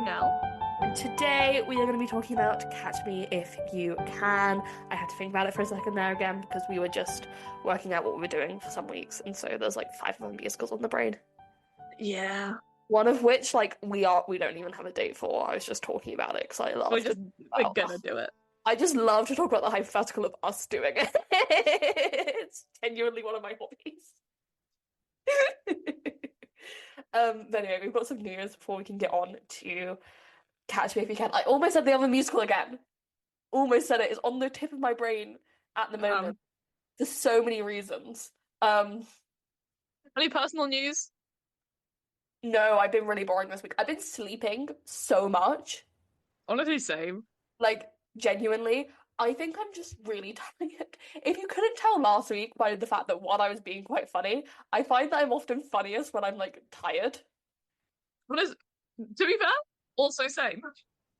Dartnall. And today we are going to be talking about Catch Me If You Can. I had to think about it for a second there again because we were just working out what we were doing for some weeks, and so there's like five of them musicals on the brain. Yeah, One of which we don't even have a date for. I was just talking about it because I we're love to just we're about gonna do it. I just love to talk about the hypothetical of us doing it. It's genuinely one of my hobbies. But anyway, we've got some news before we can get on to Catch Me If You Can. I almost said the other musical again. Almost said it. It's on the tip of my brain at the moment Um, for so many reasons. Um, any personal news? no, I've been really boring this week. I've been sleeping so much. Honestly, same. Like, genuinely, I think I'm just really tired. If you couldn't tell last week by the fact that one, I was being quite funny, I find that I'm often funniest when I'm like tired. What is? To be fair, also same.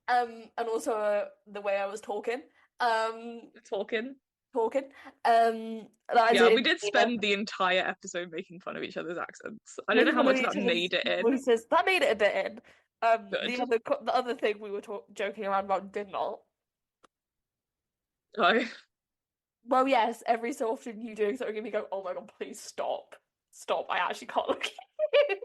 And also the way I was talking. Um, Talking. talking. That is Yeah, it. we did spend the entire episode making fun of each other's accents. I don't know Making how fun of much each that other's made it in. voices. That made it a bit in. Good. The other thing we were joking around about did not. Oh, Well, yes, every so often you doing something and me go, oh my God, please stop. Stop. I actually can't look at you.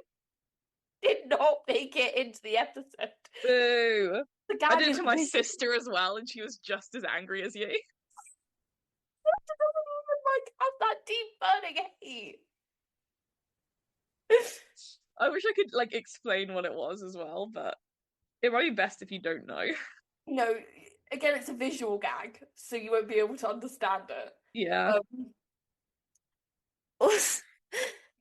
Did not make it into the episode. boo. The I gag did it is to my making sister as well, and she was just as angry as you. doesn't even like have that deep burning hate. I wish I could like explain what it was as well, but it might be best if you don't know. No, again, it's a visual gag, so you won't be able to understand it. Yeah. Um,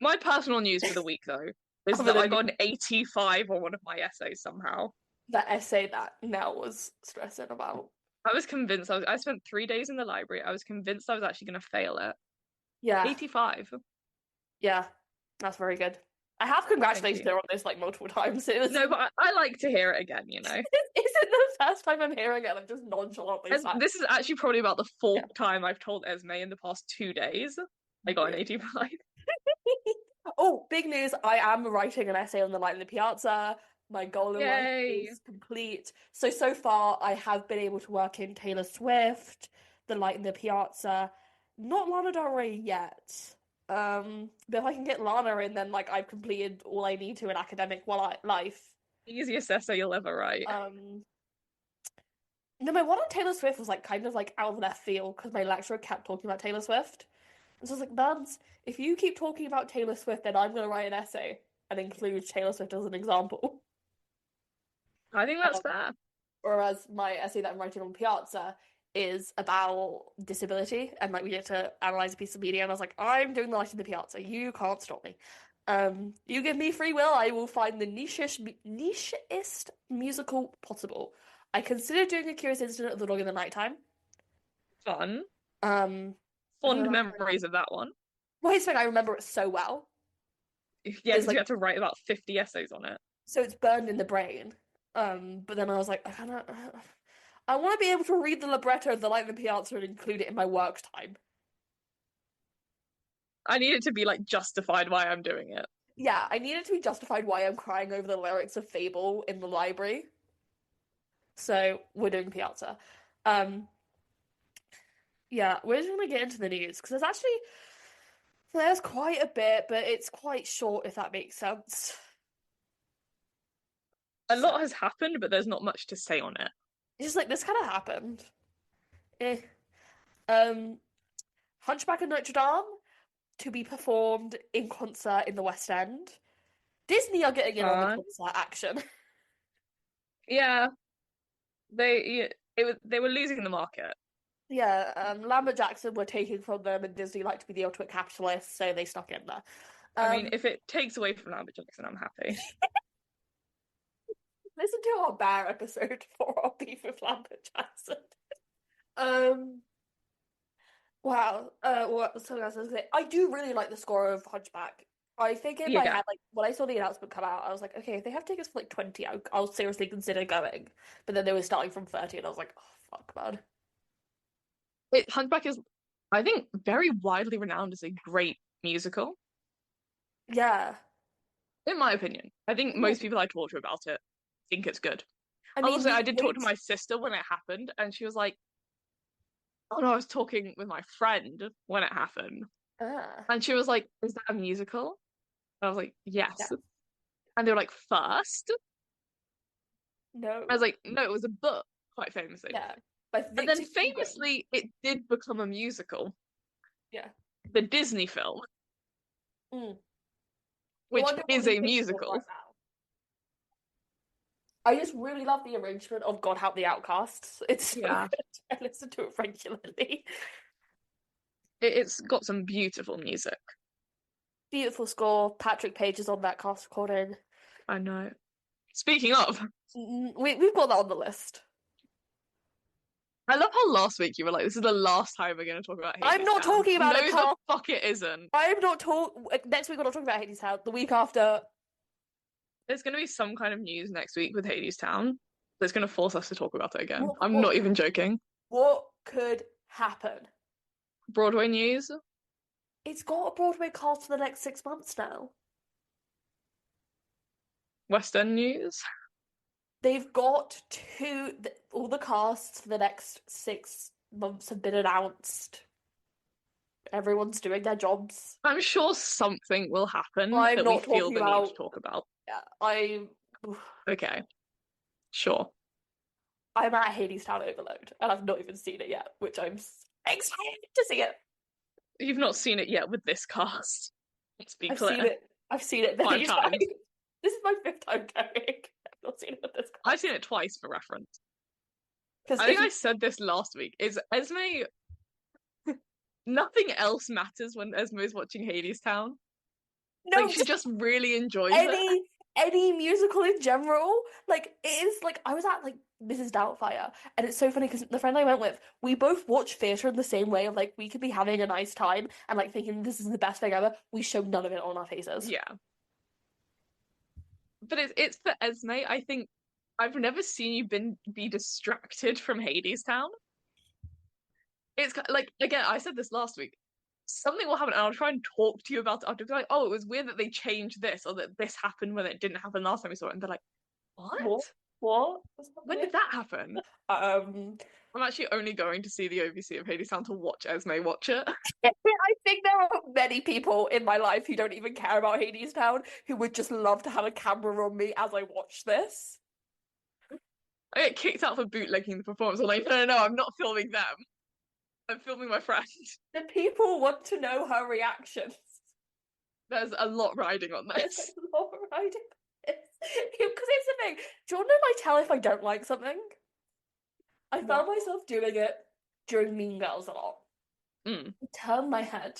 My personal news for the week, though, is other that I than got an 85 on one of my essays somehow. that essay that Nell was stressing about. I was convinced I spent 3 days in the library. I was convinced I was actually going to fail it. Yeah, 85. yeah, that's very good. I have Thank congratulated you. her on this like multiple times. It was No, but I like to hear it again, you know. Is it the first time I'm hearing it? I'm just nonchalantly And sat. this is actually probably about the Yeah. fourth time I've told Esme in the past 2 days I got an Brilliant. 85. Oh, big news. I am writing an essay on the light in the piazza. My goal in life Yay. is complete. So far, I have been able to work in Taylor Swift, the light in the piazza. Not Lana Del Rey yet. But if I can get Lana in, then like I've completed all I need to in academic life. Easiest essay you'll ever write. Um, no, my one on Taylor Swift was like kind of like out of left field because my lecturer kept talking about Taylor Swift. And so I was like, Buds, if you keep talking about Taylor Swift, then I'm gonna write an essay and include Taylor Swift as an example. I think that's Um, fair. whereas my essay that I'm writing on Piazza is about disability and like we get to analyze a piece of media and I was like, I'm doing the light in the Piazza. You can't stop me. You give me free will, I will find the nichest musical possible. I considered doing a Curious Incident of the Dog in the Nighttime. Fun. Um, but then Fond I was like, memories of that one. well, here's the thing, I remember it so well. Yeah, It's because you like had to write about 50 essays on it. so it's burned in the brain. But then I was like, I want to be able to read the libretto of The Light in the Piazza and include it in my work time. I need it to be like justified why I'm doing it. Yeah, I needed to be justified why I'm crying over the lyrics of Fable in the library. So we're doing Piazza. Um, yeah, we're just gonna get into the news because there's quite a bit, but it's quite short if that makes sense. A So lot has happened, but there's not much to say on it. it's just like this kind of happened. Eh. Um, Hunchback of Notre Dame to be performed in concert in the West End. Disney are getting in on the Fun. concert action. Yeah, they were losing the market. Yeah, Lambert Jackson were taking from them, and Disney like to be the ultimate capitalist, so they snuck in there. I mean, Um, if it takes away from Lambert Jackson, I'm happy. listen to our Bear episode for our beef with Lambert Jackson. Um, wow. What was something else I was gonna say? I do really like the score of Hunchback. I think in my Yeah, head, like when I saw the announcement come out, I was like, okay, if they have tickets for like 20, I'll seriously consider going. But then they were starting from 30, and I was like, oh fuck, man. Hunchback is, I think, very widely renowned as a great musical, Yeah. in my opinion. I think most people I talk to about it think it's good. I I will mean, say the I did talk to wait. my sister when it happened, and she was like, "Oh no, I was talking with my friend when it happened," Ah, and she was like, "Is that a musical?" And I was like, yeah. "Yes," and they were like, "First?" I was No. like, "No, it was a book, quite famously." Yeah. By And then Victor Hugo. famously, it did become a musical, Yeah. the Disney film, Mm. The which one you're is probably a thinking of right musical. now. I just really love the arrangement of God Help the Outcasts. It's so Yeah, good. I listen to it regularly. it's got some beautiful music. Beautiful score. Patrick Page is on that cast recording. I know. Speaking of, We've got that on the list. I love how last week you were like, "This is the last time we're going to talk about I'm not Hadestown." talking about a No, the cast. fuck it isn't. I'm not talk. Next week we're not talking about Hades House. The week after, There's going to be some kind of news next week with Hadestown that's going to force us to talk about it again. what I'm what not even joking. what could happen? Broadway news, It's got a Broadway cast for the next 6 months now. West End news. They've got all the casts for the next 6 months have been announced. Everyone's doing their jobs. I'm sure something will happen I'm that we not feel talking the need to about. talk about. Yeah, I. Okay, sure. I'm at Hades Town Overload, and I've not even seen it yet, which I'm excited to see it. You've not seen it yet with this cast. Let's be I've seen clear. it. I've seen it Five many times. times. This is my fifth time going. I've not seen it with this I've cast. seen it twice for reference. Because I if think you I said this last week. Is Esme nothing else matters when Esme is watching Hadestown? Like no, she just really enjoys it. any musical in general. Like it is like I was at like Mrs. Doubtfire, and it's so funny because the friend I went with, we both watch theatre in the same way of like we could be having a nice time and like thinking this is the best thing ever. We show none of it on our faces. Yeah. But it's for Esme. I think I've never seen you be distracted from Hadestown. It's like again, I said this last week. Something will happen, and I'll try and talk to you about it after. Be like, "Oh, it was weird that they changed this, or that this happened when it didn't happen last time we saw it." And they're like, "What? What? What? What's When happening? did that happen?" Um, I'm actually only going to see the OVC of Hadestown to watch Esme watch it. I think there are many people in my life who don't even care about Hades Town who would just love to have a camera on me as I watch this. I get kicked out for bootlegging the performance. I'm like, no, I'm not filming them. I'm filming my friend. The people want to know her reactions. There's a lot riding on this. Alright. Because it's the thing. Do you want to know my tell if I don't like something? I found What? myself doing it during Mean Girls a lot. Mm. Turn my head.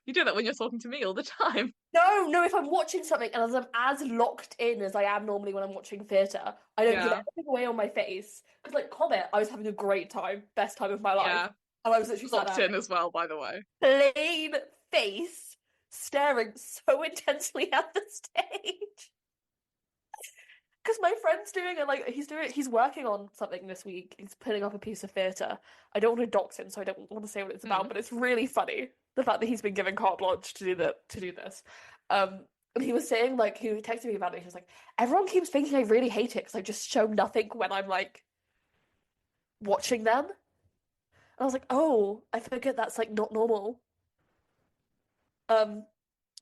You do that when you're talking to me all the time. No, no, if I'm watching something and as I'm as locked in as I am normally when I'm watching theatre, I don't give Yeah, anything away on my face. Because, like, Comet, I was having a great time, best time of my life. yeah. And I was literally sat Locked there, in as well, by the way. plain face, staring so intensely at the stage. Because my friend's doing it, like, he's working on something this week. He's putting up a piece of theatre. I don't want to dox him, so I don't want to say what it's about, Mm. but it's really funny. The fact that he's been given carte blanche to do this. And he was saying, like, he texted me about it. He was like, everyone keeps thinking I really hate it because I just show nothing when I'm like watching them. And I was like, oh, I forget that's like not normal. Um,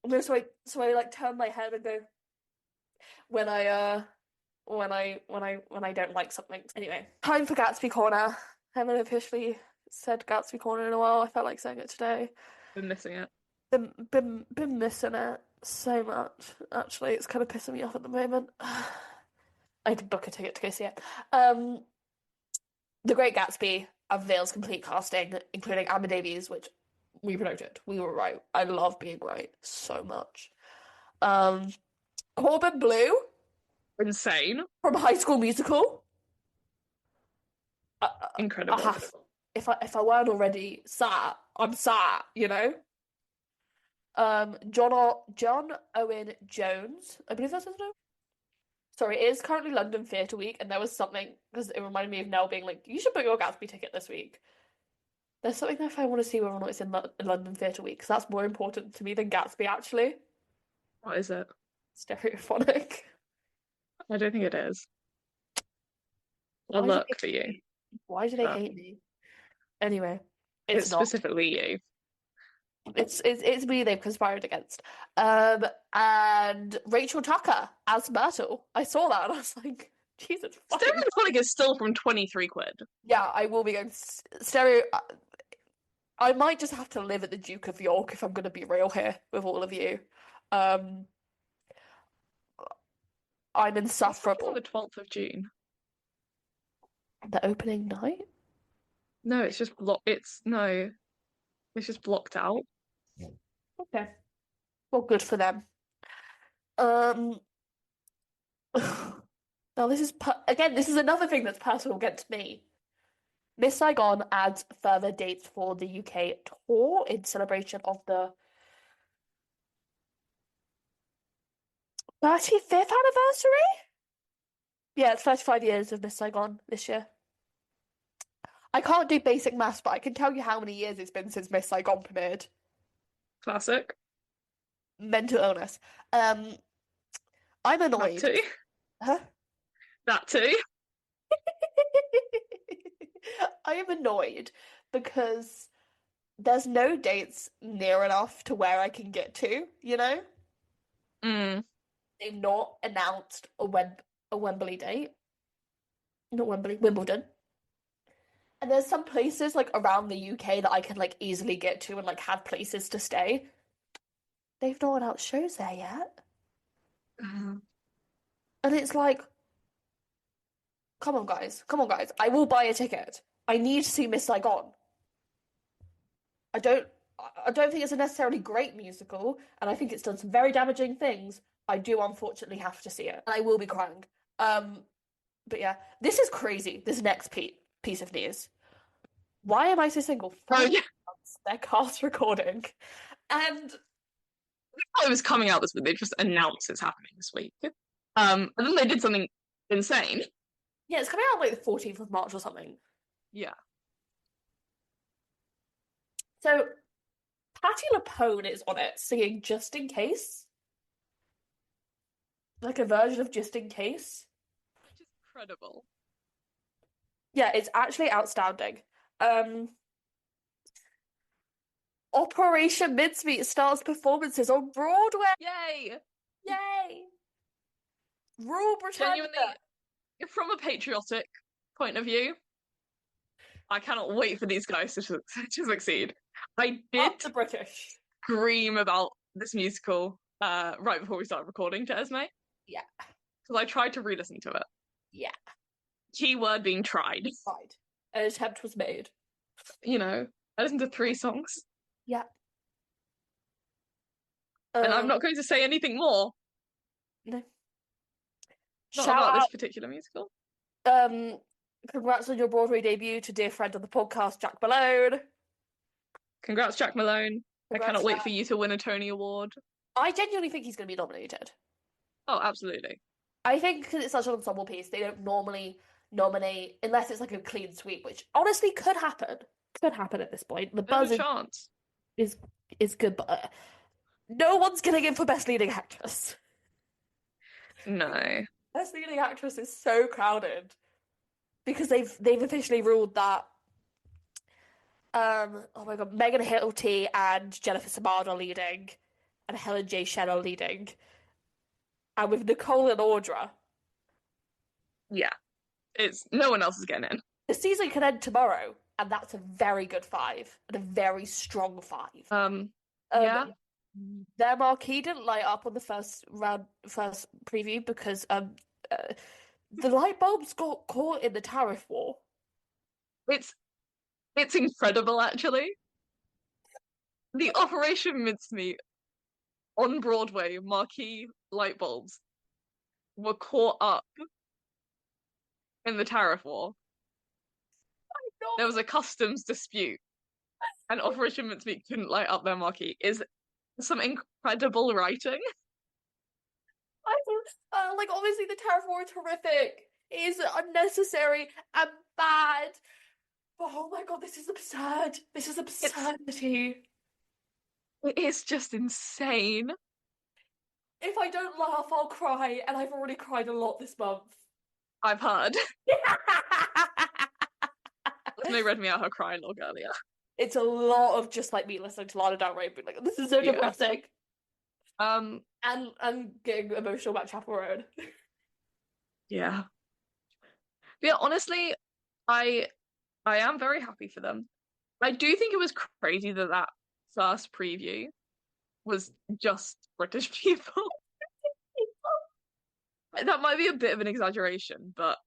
no, so I like turn my head and go when I don't like something. Anyway, time for Gatsby Corner. I haven't officially said Gatsby Corner in a while. I felt like saying it today. Been missing it. Been missing it so much. Actually, it's kind of pissing me off at the moment. I had to book a ticket to go see it. The Great Gatsby of Vale's complete casting, including Amber Davies, which we promoted. We were right. I love being right so much. Um, Corbin Blue Insane. from High School Musical. I, I Incredible. have. If I weren't already sat, I'm sat. You know. John Owen Jones, I believe that's his name. Sorry, it is currently London Theatre Week, and there was something because it reminded me of Nell being like, "You should book your Gatsby ticket this week." There's something if I want to see whether or not it's in London Theatre Week, because that's more important to me than Gatsby actually. What is it? Stereophonic. I don't think it is. A Why do look they for you. why do they But hate me? Anyway, it's it's not. specifically you. It's me they've conspired against. And Rachel Tucker as Myrtle. I saw that and I was like, Jesus fucking Stereophonic is still from 23 quid. yeah, I will be going stereo. I might just have to live at the Duke of York if I'm going to be real here with all of you. Um, I'm What's happening on insufferable. the 12th of June? The opening night? No, it's just it's just blocked out. Okay. Well, good for them. Um, now this is again, this is another thing that's personal against me. Miss Saigon adds further dates for the UK tour in celebration of the 35th anniversary? Yeah, it's 35 years of Miss Saigon this year. I can't do basic maths, but I can tell you how many years it's been since Miss Saigon premiered. Classic. Mental illness. Um, I'm That annoyed. too. Huh? That too. I am annoyed because there's no dates near enough to where I can get to, you know? Mm. They've not announced a Wembley date. Not Wembley, Wimbledon. And there's some places like around the UK that I can like easily get to and like have places to stay. They've not announced shows there yet. Mm. And it's like, come on, guys. Come on, guys. I will buy a ticket. I need to see Miss Saigon. I don't I don't think it's a necessarily great musical, and I think it's done some very damaging things. I do unfortunately have to see it. And I will be crying. Um, but yeah, this is crazy, this next piece of news. Why am I so single? Oh 4 yeah, months their cast recording. And it was coming out this week. They just announced it's happening this week. And then they did something insane. yeah, it's coming out like the 14th of March or something. Yeah. So Patti LuPone is on it singing Just in Case. Like a version of Just in Case. Which is incredible. Yeah, it's actually outstanding. Um, Operation Mincemeat starts performances on Broadway. Yay! Yay! Rule Britannia. Genuinely, from a patriotic point of view, I cannot wait for these guys to succeed. I did Up the British. scream about this musical right before we started recording to Esme Yeah, because I tried to re-listen to it. yeah. Keyword being tried. Right. An attempt was made. You know, I listened to 3 songs, Yeah. and I'm not going to say anything more. No. Not Shout about this out. particular musical. Congrats on your Broadway debut to dear friend of the podcast, Jack Malone. Congrats, Jack Malone. I Congrats, cannot wait Jack. for you to win a Tony Award. I genuinely think he's going to be nominated. Oh, absolutely. I think because it's such an ensemble piece, they don't normally nominate unless it's like a clean sweep, which honestly could happen. Could happen at this point. The There's buzz a chance. is good, but no one's getting in for Best Leading Actress. No. Best Leading Actress is so crowded because they've officially ruled that oh my god, Megan Hilty and Jennifer Samard are leading, and Helen J. Shen are leading, and with Nicole and Audra, Yeah. It's no one else is getting in. the season can end tomorrow, and that's a very good 5 and a very strong 5. Yeah. Their marquee didn't light up on the first preview because the light bulbs got caught in the tariff war. It's incredible actually. The Operation Mincemeat on Broadway marquee light bulbs were caught up in the tariff war. There was a customs dispute, and Operation Mincemeat couldn't light up their marquee. Is some incredible writing. I like obviously the tariff war is horrific. It is unnecessary and bad. But oh my god, this is absurd. This is absurdity. It is just insane. If I don't laugh, I'll cry, and I've already cried a lot this month. I've heard. They read me out her crying log earlier. It's a lot of just like me listening to Lana Del Rey being like, this is so Yeah. depressing. Um, And getting emotional about Chapel Road. yeah. But yeah, honestly, I I am very happy for them. I do think it was crazy that that first preview was just British people. That might be a bit of an exaggeration, but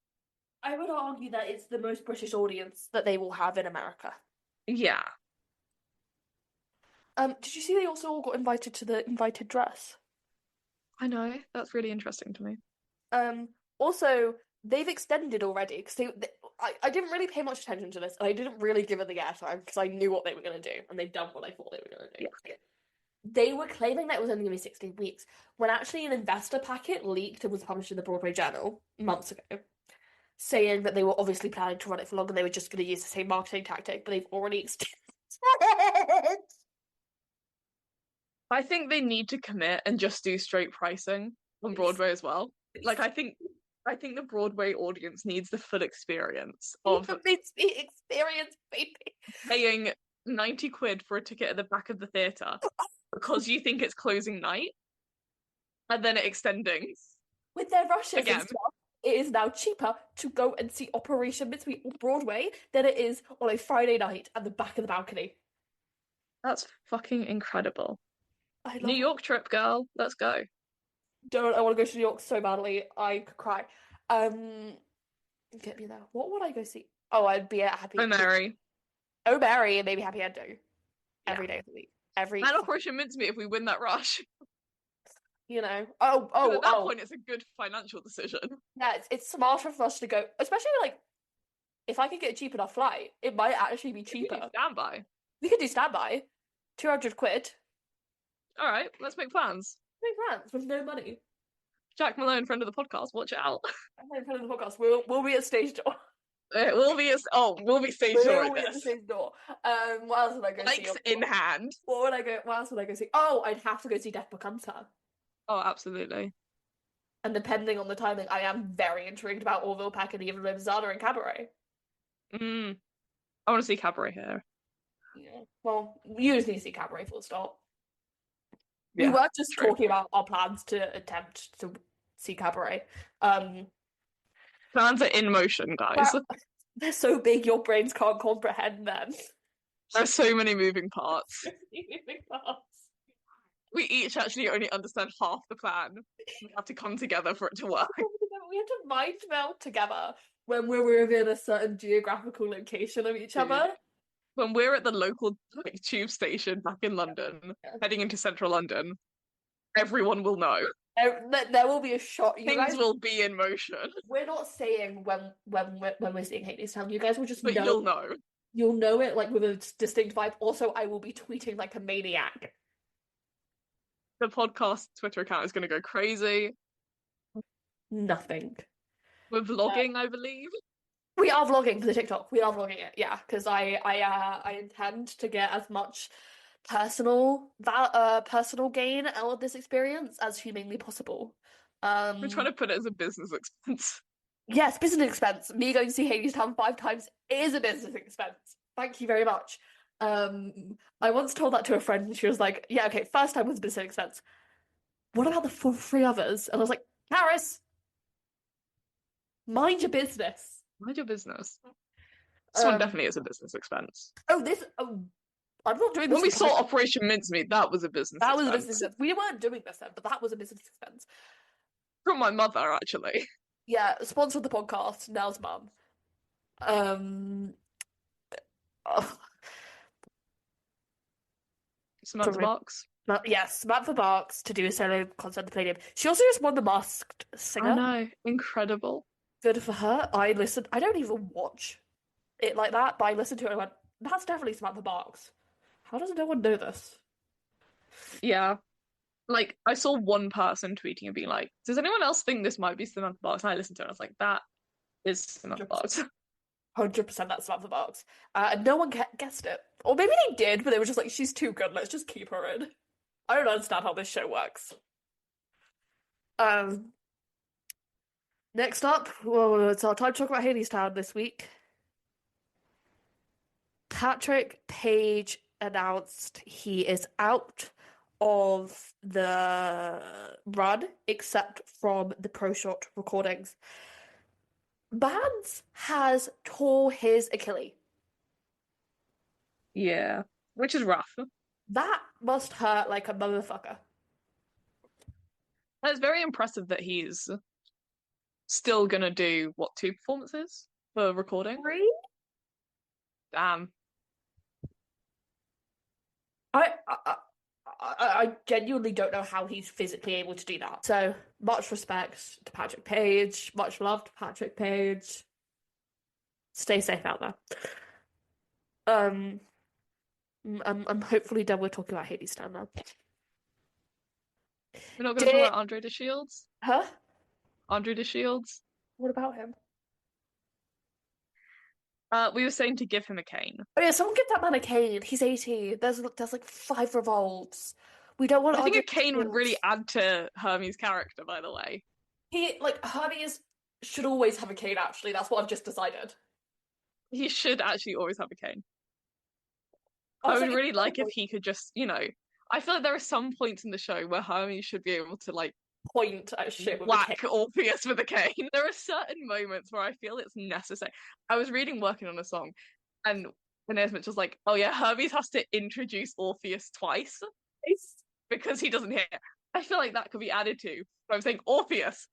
I would argue that it's the most British audience that they will have in America. yeah, Did you see they also all got invited to the invited dress? I know. That's really interesting to me. Um, Also they've extended already because I didn't really pay much attention to this and I didn't really give it the airtime because I knew what they were going to do and they've done what I thought they were going to do. Yeah. They were claiming that it was only going to be 16 weeks when actually an investor packet leaked and was published in the Broadway Journal months ago, saying that they were obviously planning to run it for longer. They were just going to use the same marketing tactic, but they've already extended it. I think they need to commit and just do straight pricing on Broadway as well. Like I think the Broadway audience needs the full experience of It's the experience, baby. paying 90 quid for a ticket at the back of the theatre because you think it's closing night and then it extending With their rushes and again. stuff, it is now cheaper to go and see Operation Mincemeat on Broadway than it is on a Friday night at the back of the balcony. That's fucking incredible. I New love it. York trip, girl. Let's go. Don't I want to go to New York so badly. I could cry. Um, get me there. What would I go see? Oh, I'd be at Oh, Happy. Mary. Oh, Mary and maybe Happy Endo Yeah. every day of the week. Every And Operation Mincemeat if we win that rush. you know. Oh, Because oh, at that oh. point, it's a good financial decision. Yeah, it's smarter for us to go, especially like if I could get a cheap enough flight, it might actually be We do cheaper. standby. We could do standby, 200 quid. All right, let's make plans. Make plans with no money. Jack Malone, friend of the podcast, watch out. I'm in front of the podcast. We'll be at stage door. It will be we'll be stage door We'll at be at the this. stage door. What else would I go see? Likes in hand. What would I go? What else would I go see? Oh, I'd have to go see Death Becomes Her. Oh, absolutely. And depending on the timing, I am very intrigued about Orville Peck and Eva Lobzada and Cabaret. Mm. I want to see Cabaret here. Yeah. Well, you just need to see Cabaret full stop. Yeah, We were just true. talking about our plans to attempt to see Cabaret. Plans are in motion, guys. They're so big your brains can't comprehend them. There's so many moving parts. Moving parts. We each actually only understand half the plan. We have to come together for it to work. We had to mind meld together when we were within a certain geographical location of each other. When we're at the local tube station back in London, heading into central London, everyone will know. There will be a shot. You Things guys, will be in motion. we're not saying when we're seeing Hadestown. You guys will just But know. you'll know. You'll know it like with a distinct vibe. Also, I will be tweeting like a maniac. The podcast Twitter account is going to go crazy. Nothing. We're vlogging, I believe. We are vlogging for the TikTok. We are vlogging it, yeah, because I intend to get as much personal gain out of this experience as humanly possible. We're trying to put it as a business expense. Yes, business expense. Me going to see Hadestown 5 times is a business expense. Thank you very much. I once told that to a friend and she was like, yeah, okay, first time was a business expense. What about the 3 others? And I was like, Paris, mind your business. Mind your business. This one definitely is a business expense. I'm not doing this. When we saw Operation Mincemeat, that was a business expense. That was a business expense. We weren't doing this then, but that was a business expense. From my mother, actually. Yeah, sponsored the podcast, Nell's mum. Samantha Barks. Yes, Samantha Barks to do a solo concert at the Palladium. She also just won the Masked Singer. I know, incredible. Good for her. I listened. I don't even watch it like that, but I listened to it and I went, that's definitely Samantha Barks. How does no one know this? Yeah. Like, I saw one person tweeting and being like, does anyone else think this might be Samantha Barks? And I listened to it and I was like, that is Samantha Barks. 100% that's Samantha Barks. And no one guessed it. Or maybe they did, but they were just like, she's too good, let's just keep her in. I don't understand how this show works. Next up, well, it's our time to talk about Hadestown this week. Patrick Page announced he is out of the run except from the pro shot recordings. Mans has tore his Achilles. Yeah, which is rough. That must hurt like a motherfucker. And it's very impressive that he's still gonna do what, two performances for recording? Three? Damn. I genuinely don't know how he's physically able to do that. So much respect to Patrick Page, much love to Patrick Page. Stay safe out there. Um, I'm hopefully done with talking about Hades Town now. We're not gonna talk Did about Andre de Shields? huh? Andre de Shields? What about him? We were saying to give him a cane. Oh yeah, someone give that man a cane. He's 18. There's like five revolts. We don't want I think Andre a cane would really Shields. add to Hermes' character, by the way. He like Hermes should always have a cane, actually. That's what I've just decided. He should actually always have a cane. I Also, would it's really like if he could just, I feel like there are some points in the show where Hermes should be able to like point at shit with a cane. whack Orpheus with a cane. There are certain moments where I feel it's necessary. I was reading Working on a Song, and Inez was like, "Oh yeah, Hermes has to introduce Orpheus twice because he doesn't hear." I feel like that could be added to. But I'm saying Orpheus,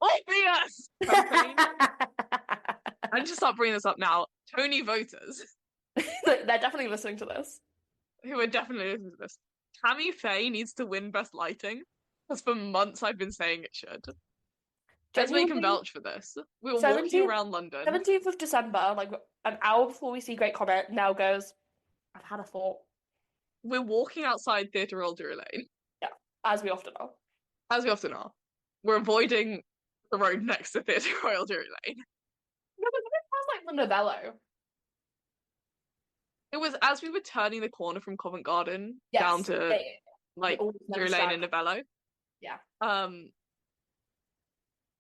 Orpheus campaign. I need to start bringing this up now. Tony voters They're definitely listening to this. who are definitely listening to this. Tammy Faye needs to win Best Lighting because for months I've been saying it should. Esme can Genuinely, vouch for this. We were walking 17th, around London. 17th of December, like an hour before we see Great Comet, now goes, I've had a thought. We're walking outside Theatre Royal Drury Lane, Yeah, as we often are. as we often are. We're avoiding the road next to Theatre Royal Drury Lane. No, but it sounds like the Novello. It was as we were turning the corner from Covent Garden down Yes. to They like always never Drury Lane stand. and Novello, Yeah. um,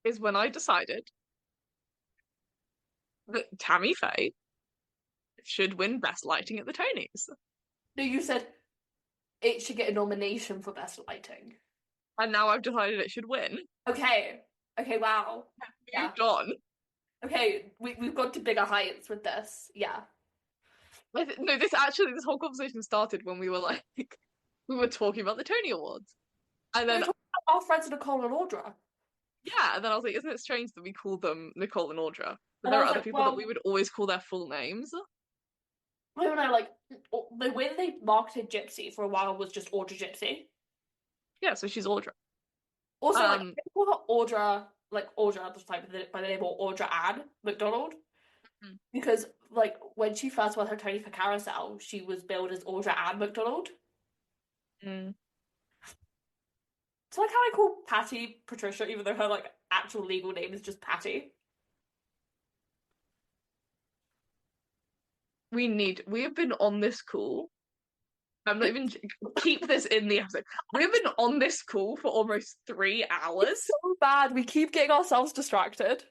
is when I decided that Tammy Faye should win Best Lighting at the Tonys. No, you said it should get a nomination for Best Lighting. And now I've decided it should win. Okay. Okay, wow. Yeah. Moved on. Okay, we've got to bigger heights with this. Yeah. No, this whole conversation started when we were like, we were talking about the Tony Awards. And We were then, talking about our friends Nicole and Audra. yeah, and then I was like, isn't it strange that we call them Nicole and Audra? But And I there are was other like, people that well, we would always call their full names. I don't know, like the way that they marketed Gypsy for a while was just Audra Gypsy. Yeah, so she's Audra. Also, like Um, they call her Audra, like Audra at the time by the name of Audra Ann McDonald. Because like when she first won her Tony for Carousel, she was billed as Audra Ann McDonald. mm. It's like how I call Patty Patricia, even though her like actual legal name is just Patty. We have been on this call. I'm not even keep this in the episode. We've been on this call for almost 3 hours. It's so bad. We keep getting ourselves distracted.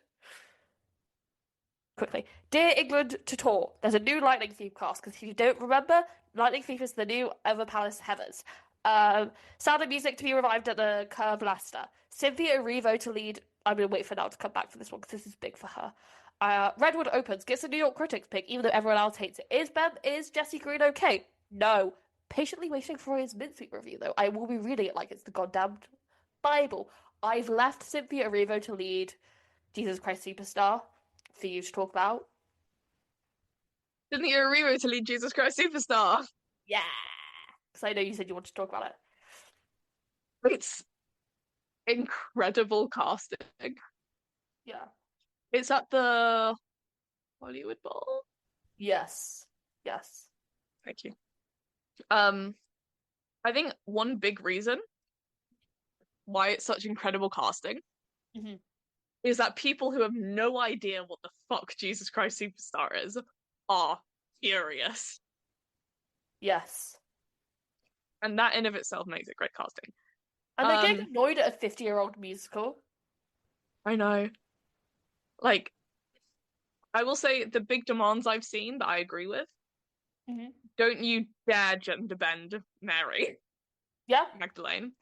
Quickly. Dear England to tour. There's a new Lightning theme cast, because if you don't remember, Lightning theme is the new Ever Palace Heathers. Sound and music to be revived at the Curve Leicester. Cynthia Erivo to lead. I'm going to wait for now to come back for this one, because this is big for her. Redwood opens, gets a New York Critics pick, even though everyone else hates it. Is Jesse Green okay? No. Patiently waiting for his Mincemeat review, though. I will be reading it like it's the goddamn Bible. I've left Cynthia Erivo to lead Jesus Christ Superstar for you to talk about. Didn't you Remo to lead Jesus Christ Superstar? Yeah. Because I know you said you wanted to talk about it. It's incredible casting. Yeah. It's at the Hollywood Bowl. Yes. Yes. Thank you. I think one big reason why it's such incredible casting Mm-hmm. is that people who have no idea what the fuck Jesus Christ Superstar is are furious. Yes. And that in of itself makes it great casting. And they're getting annoyed at a 50-year-old musical. I know. Like, I will say the big demands I've seen that I agree with. Hmm. Don't you dare gender bend Mary Yeah. Magdalene.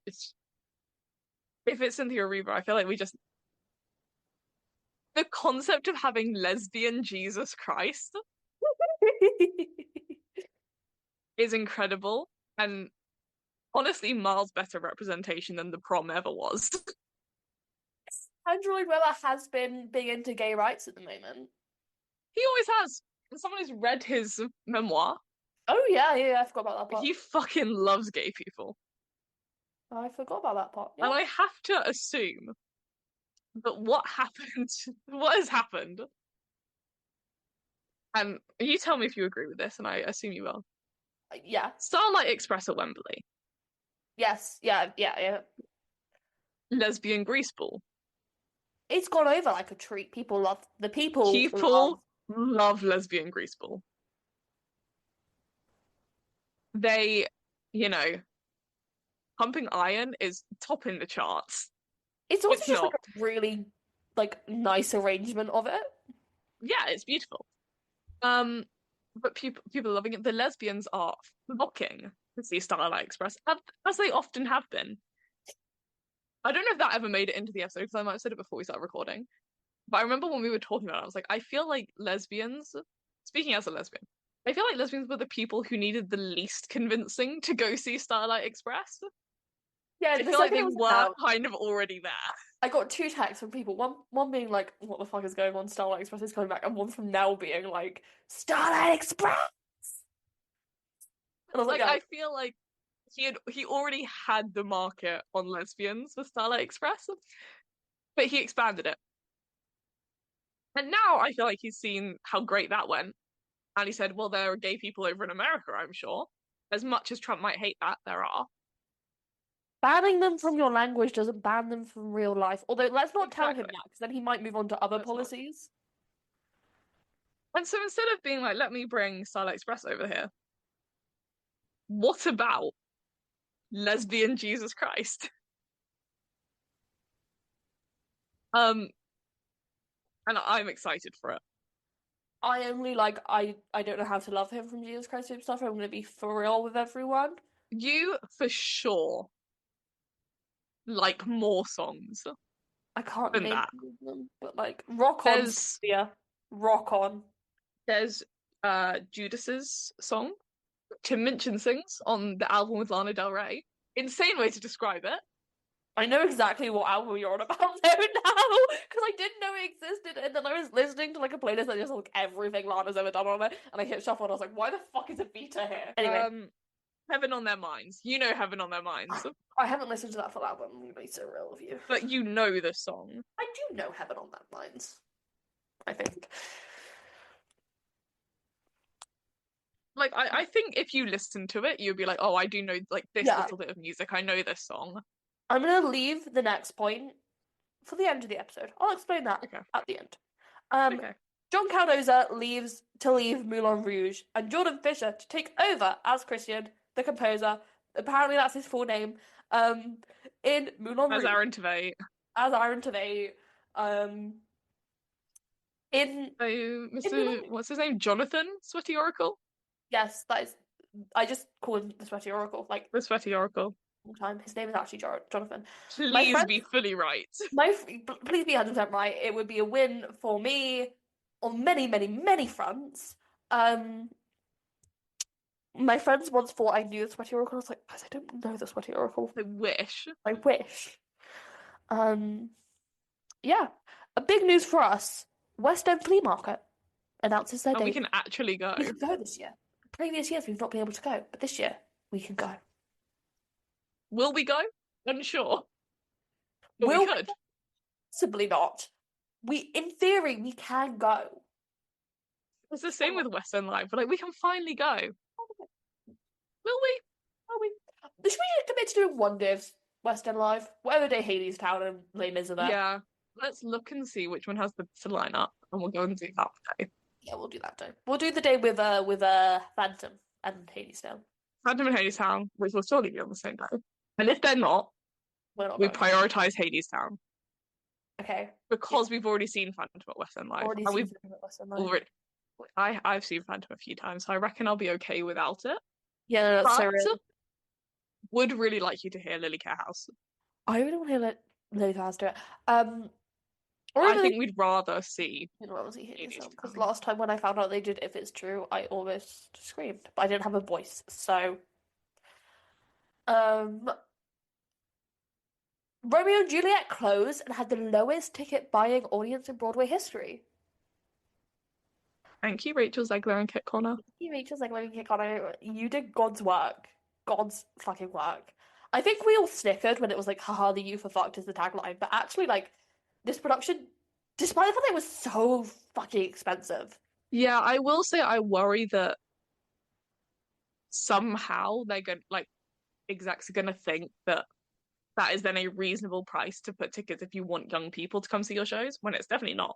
It's if it's Cynthia Erivo, I feel like we just the concept of having lesbian Jesus Christ is incredible and honestly miles better representation than the prom ever was. Andrew Lloyd Webber has been big into gay rights at the moment. He always has. As someone who's read his memoir, Oh yeah, yeah, I forgot about that part. he fucking loves gay people. I forgot about that part. And Yeah. I have to assume that what happened, what has happened, and you tell me if you agree with this, and I assume you will. Yeah. Starlight Express at Wembley, Yes. Yeah. Yeah. Yeah. lesbian greaseball. It's gone over like a treat. People love the people love. People love lesbian greaseball. They, you know, Pumping Iron is top in the charts. It's also It's just like not. a really like nice arrangement of it. Yeah, it's beautiful. But people are loving it. The lesbians are flocking to see Starlight Express, as they often have been. I don't know if that ever made it into the episode because I might have said it before we started recording. But I remember when we were talking about it, I was like, I feel like lesbians, speaking as a lesbian, I feel like lesbians were the people who needed the least convincing to go see Starlight Express. Yeah, I the feel like second they it was were announced, kind of already there. I got two texts from people. One being like, "What the fuck is going on? Starlight Express is coming back," and one from Nell being like, "Starlight Express," and I was like, Like "Yeah, I feel like he already had the market on lesbians with Starlight Express, but he expanded it. And now I feel like he's seen how great that went. And he said, well, there are gay people over in America, I'm sure. As much as Trump might hate that, there are. banning them from your language doesn't ban them from real life." Although let's not tell him Exactly. that because then he might move on to other That's not. policies. And so instead of being like, let me bring Starlight Express over here, what about lesbian Jesus Christ? Um, and I'm excited for it. I only like I don't know how to love him from Jesus Christ Superstar. I'm gonna be for real with everyone. You for sure like more songs I can't than name that. them, but like rock on, There's Sophia. Rock on. there's Judas's song, Tim Minchin sings on the album with Lana Del Rey. Insane way to describe it. I know exactly what album you're on about though now because I didn't know it existed, and then I was listening to like a playlist that just like everything Lana's ever done on it, and I hit shuffle and I was like, why the fuck is a beta here? Anyway, Heaven on Their Minds. You know Heaven on Their Minds, I haven't listened to that full album. I'm gonna be so real with you. but you know the song. I do know Heaven on That Minds, I think. Like I think if you listen to it, you'd be like, oh, I do know like this Yeah, little bit of music. I know this song. I'm gonna leave the next point for the end of the episode. I'll explain that Okay. at the end. Um, Okay. John Caldoza leaves to leave Moulin Rouge, and Jordan Fisher to take over as Christian, the composer. Apparently, that's his full name. In Moulin As Rouge Aaron Tveit. as Aaron Tveit. Um, in So in Moulin Mr. Rouge. What's his name? Jonathan Sweaty Oracle? Yes, that is. I just call him the Sweaty Oracle. Like The Sweaty Oracle. all the time. His name is actually Jonathan. My Please friend, be fully right. please be 100% right. It would be a win for me on many, many, many fronts. Um, my friends once thought I knew the Sweaty Oracle. I was like, guys, I don't know the Sweaty Oracle. I wish. I wish. Um, yeah. A big news for us. West End Flea Market announces their And we date. can actually go. We can go this year. Previous years we've not been able to go, but this year we can go. Will we go? Unsure. But Will we we? could. Possibly not. In theory, we can go. It's the same with West End Live. But like we can finally go. Will we? Are we? Should we commit to doing one day of West End Live? Whatever day Hades Town and Les Mis are there. Yeah. Let's look and see which one has the best lineup, and we'll go and do that day. Yeah, we'll do that day. We'll do the day with Phantom and Hades Town. Phantom and Hades Town, which will surely be on the same day. And if they're not, We're not we going. prioritize Hades Town. Okay. Yeah. because we've already seen Phantom at Western Life, Already and seen we've something that was online. already I've seen Phantom a few times, so I reckon I'll be okay without it. Yeah, no, that's so But real. would really like you to hear Lily Care House. I really want to let Lily Fast do it. Um, or I even think we'd rather see you know, obviously hear Hades yourself because Town. last time when I found out they did If It's True, I almost screamed, but I didn't have a voice. So, um, Romeo and Juliet closed and had the lowest ticket buying audience in Broadway history. Thank you, Rachel Zegler and Kit Connor. He reaches like when you kick on it, you did God's work. God's fucking work. I think we all snickered when it was like, haha, the youth are fucked is the tagline, but actually, like, this production, despite the fact that it was so fucking expensive, Yeah, I will say I worry that somehow they're going like execs are gonna think that that is then a reasonable price to put tickets if you want young people to come see your shows, when it's definitely not.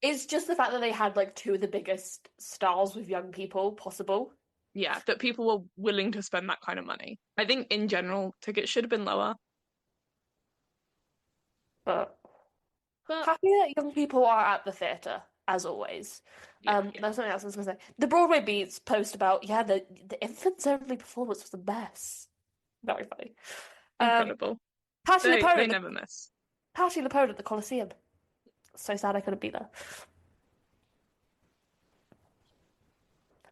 it's just the fact that they had like two of the biggest stars with young people possible. Yeah, that people were willing to spend that kind of money. I think in general, tickets should have been lower, But but happy that young people are at the theatre, as always. yeah, yeah, There's something else I was gonna say. The Broadway Beats post about, yeah, the infants only performance was the best. Very funny. Um, incredible. Patti LuPone They at the never miss. Patti LuPone at the Coliseum. So sad I couldn't be there.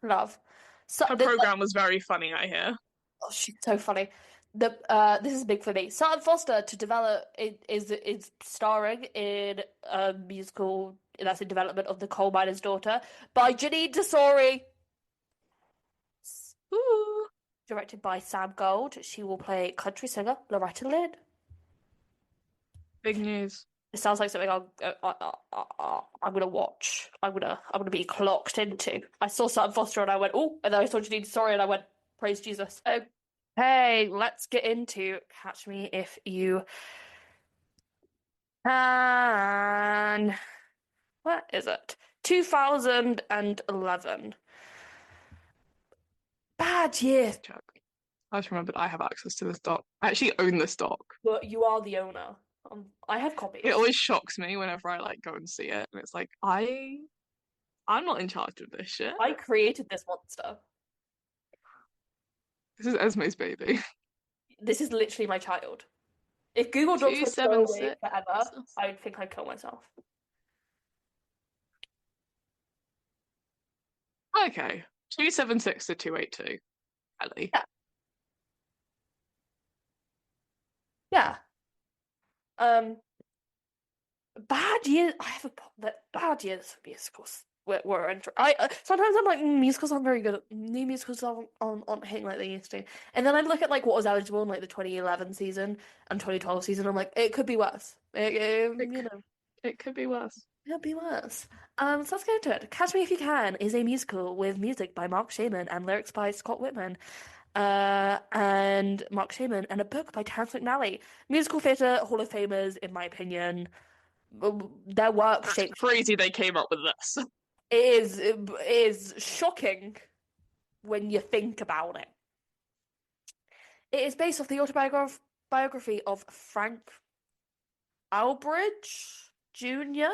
Love. So Her there's like, program was very funny, I hear. oh, she's so funny. The this is big for me. Sutton Foster to develop is starring in a musical that's in development of The Coal Miner's Daughter by Janine Tesori, Ooh, directed by Sam Gold. She will play country singer Loretta Lynn. big news. It sounds like something I'm gonna watch. I'm gonna be clocked into. I saw Sutton Foster and I went, oh, and then I saw Janine Tesori and I went, praise Jesus. Okay, let's get into Catch Me If You Can. What is it? 2011. Bad year, Check. I just remembered I have access to this doc. I actually own this doc. but you are the owner. I have It copies. always shocks me whenever I like go and see it, and it's like I'm not in charge of this shit. I created this monster. This is Esme's baby. This is literally my child. If Google Docs Two were to go seven away six. forever, I would think I'd kill myself. Okay. 276 to 282. Ellie. Yeah, yeah. Um, bad years. I have a problem that bad years for musicals were entering. Sometimes I'm like musicals aren't very good. New musicals aren't hitting like they used to. And then I look at like what was eligible in like the 2011 season and 2012 season. I'm like, it could be worse. It, You know, it could be worse. it could be worse. So let's get into it. Catch Me If You Can is a musical with music by Mark Shaman and lyrics by Scott Whitman. And Mark Shaman and a book by Terrence McNally. Musical theatre Hall of Famers, in my opinion. Their work That's shaped. crazy they came up with this. It is shocking when you think about it. It is based off the autobiography of Frank Albridge Jr.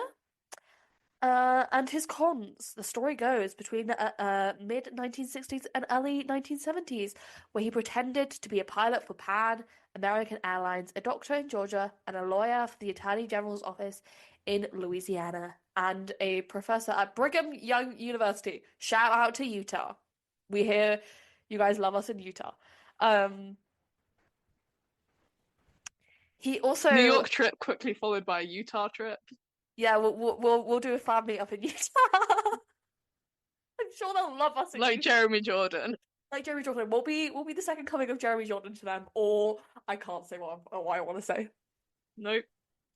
And his cons. The story goes between the mid 1960s and early 1970s, where he pretended to be a pilot for Pan American Airlines, a doctor in Georgia, and a lawyer for the Attorney General's office in Louisiana, and a professor at Brigham Young University. Shout out to Utah. We hear you guys love us in Utah. Um, he New also, York trip quickly followed by a Utah trip. yeah, we'll do a fan meet up in Utah. I'm sure they'll love us in Like Utah. Jeremy Jordan. Like Jeremy Jordan, we'll be the second coming of Jeremy Jordan to them, or I can't say what I want to say. Nope.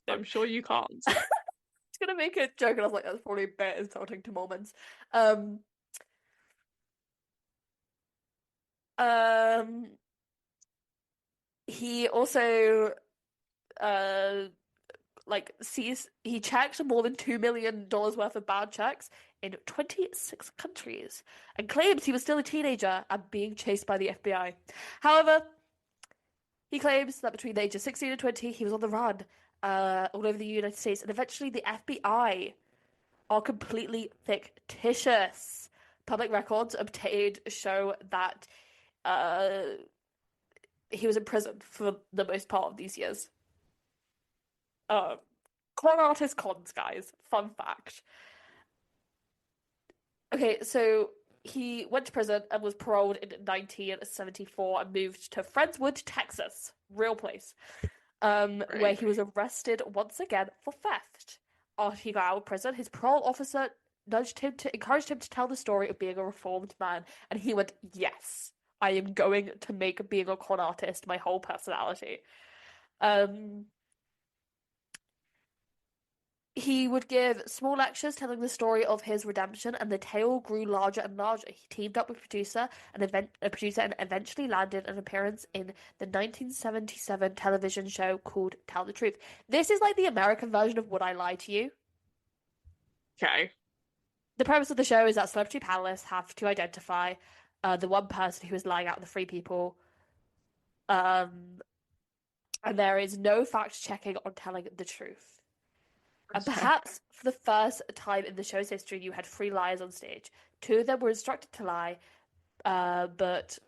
I'm I'm sure you can't. just gonna make a joke, and I was like, that's probably a bit insulting to Mormons. Um, um, he also uh he checked more than $2 million worth of bad checks in 26 countries and claims he was still a teenager and being chased by the FBI. However, he claims that between the age of 16 and 20, he was on the run all over the United States, and eventually the FBI are completely fictitious. Public records obtained show that uh, he was in prison for the most part of these years. Uh, Con artist cons, guys. Fun fact. Okay, so he went to prison and was paroled in 1974 and moved to Friendswood, Texas, real place, where Right. he was arrested once again for theft. After he got out of prison, his parole officer encouraged him to tell the story of being a reformed man, and he went, "Yes, I am going to make being a con artist my whole personality." Um, He would give small lectures telling the story of his redemption, and the tale grew larger and larger. He teamed up with a producer, and eventually landed an appearance in the 1977 television show called Tell the Truth. This is like the American version of Would I Lie to You? Okay. The premise of the show is that celebrity panelists have to identify the one person who is lying out of the three people, um, and there is no fact checking on telling the truth. And Okay. perhaps for the first time in the show's history, you had three liars on stage. Two of them were instructed to lie, but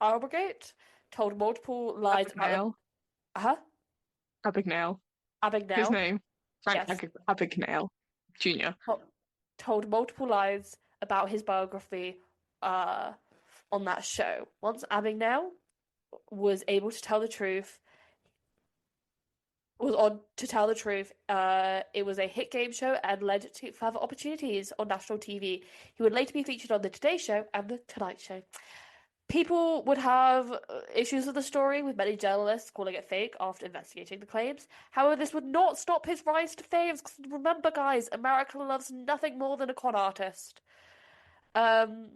Arbogate told multiple lies about the. Abagnale. Huh? Abagnale. His Abagnale? name. Frank Yes. Abagnale Jr. To- Told multiple lies about his biography uh, on that show. Once Abagnale was able to tell the truth, was on to tell the truth. It was a hit game show and led to further opportunities on national TV. He would later be featured on The Today Show and The Tonight Show. People would have issues with the story, with many journalists calling it fake after investigating the claims. However, this would not stop his rise to fame. Because remember, guys, America loves nothing more than a con artist. Um,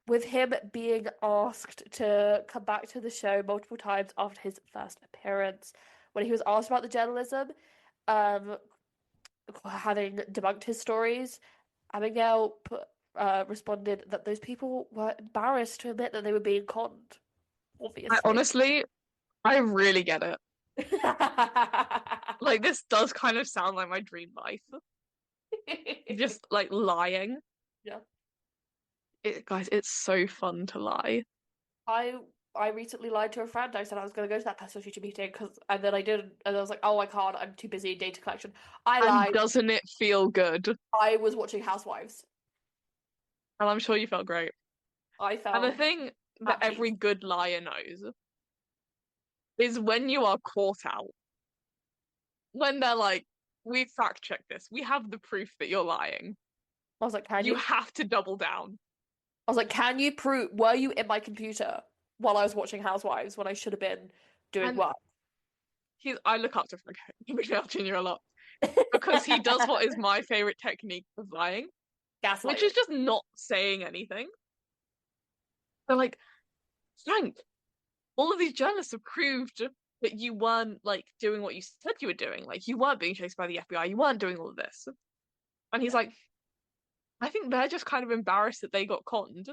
with him being asked to come back to the show multiple times after his first appearance. When he was asked about the journalism, um, having debunked his stories, Abigail responded that those people were embarrassed to admit that they were being conned, I obviously. honestly, I really get it. Like, this does kind of sound like my dream life. Just like lying. Yeah. Guys, it's so fun to lie. I I recently lied to a friend. I said I was going to go to that personal future meeting and then I didn't, and I was like, oh, I can't. I'm too busy in data collection. I And lied. doesn't it feel good? I was watching Housewives. And I'm sure you felt great. I And the felt thing that at every peace. good liar knows is when you are caught out, when they're like, we fact checked this, we have the proof that you're lying. I was like, can You you? have to double down. I was like, can you prove? Were you in my computer while I was watching Housewives when I should have been doing And what? I look up to Frank Jr. a lot because he does what is my favorite technique of lying, which is Gaslighting. just not saying anything. They're like, Frank, all of these journalists have proved that you weren't like doing what you said you were doing. Like you weren't being chased by the FBI, you weren't doing all of this. And he's Yeah. like, I think they're just kind of embarrassed that they got conned.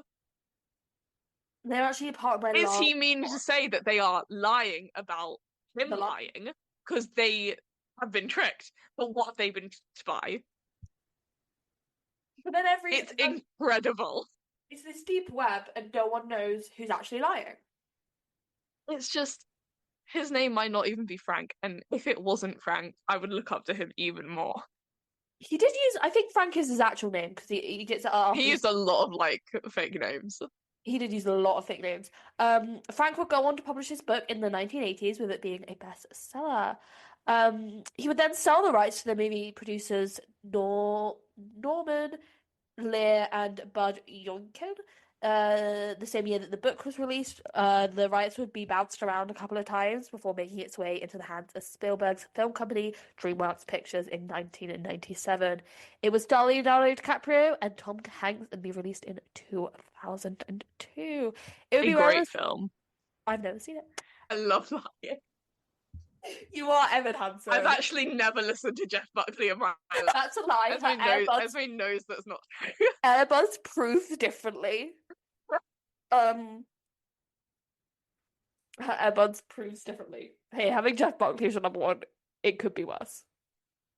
They're actually a part of my Is love. he meaning to say that they are lying about him The love. lying because they have been tricked? But what have they been tricked by? But then It's incredible. it's this deep web and no one knows who's actually lying. It's just his name might not even be Frank, and if it wasn't Frank, I would look up to him even more. He did use, I think Frank is his actual name because he gets it after He used a lot of like fake names. he did use a lot of fake names. Frank would go on to publish his book in the 1980s, with it being a bestseller. He would then sell the rights to the movie producers Norman Lear and Bud Youngkin. The same year that the book was released, the rights would be bounced around a couple of times before making its way into the hands of Spielberg's film company, DreamWorks Pictures, in 1997. It was starring Leonardo DiCaprio and Tom Hanks and be released in 2002. It would A be well. great film. I've never seen it. I love that. You are Evan I've Hansen. actually never listened to Jeff Buckley in my life. That's a lie. Esme knows that's not true. Airbuds proves differently. Um, Her Airbuds proves differently. Hey, having Jeff Buckley as your number one it could be worse.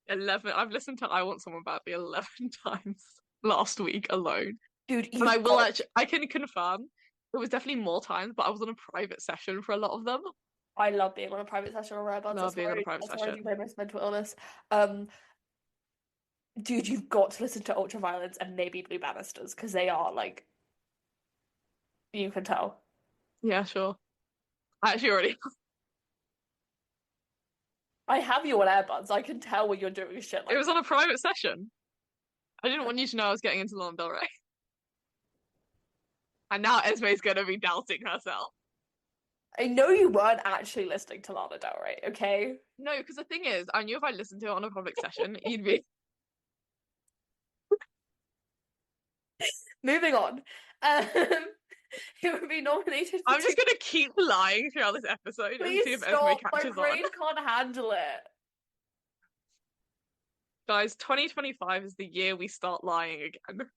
11. I've listened to I Want Someone Badly 11 times last week alone. Dude, And I you've will got. actually, I can confirm it was definitely more times, but I was on a private session for a lot of them. I love being on a private session on Robots. Love being on a private That's where I session. do my most mental illness. Um, dude, you've got to listen to Ultraviolence and maybe Blue Bannisters because they are like you can tell. Yeah, sure. I actually already, I have you on AirBuds. I can tell when you're doing shit it like was this. on a private session. I didn't want you to know I was getting into Lana Del Rey. And now Esme's gonna be doubting herself. I know you weren't actually listening to Lana Del Rey, okay? No, because the thing is, I knew if I listened to it on a public session, you'd be. Moving on. Um, it would be nominated for I'm two. just gonna keep lying throughout this episode and see Please if Esme stop. My catches on. brain can't handle it. Guys, 2025 is the year we start lying again.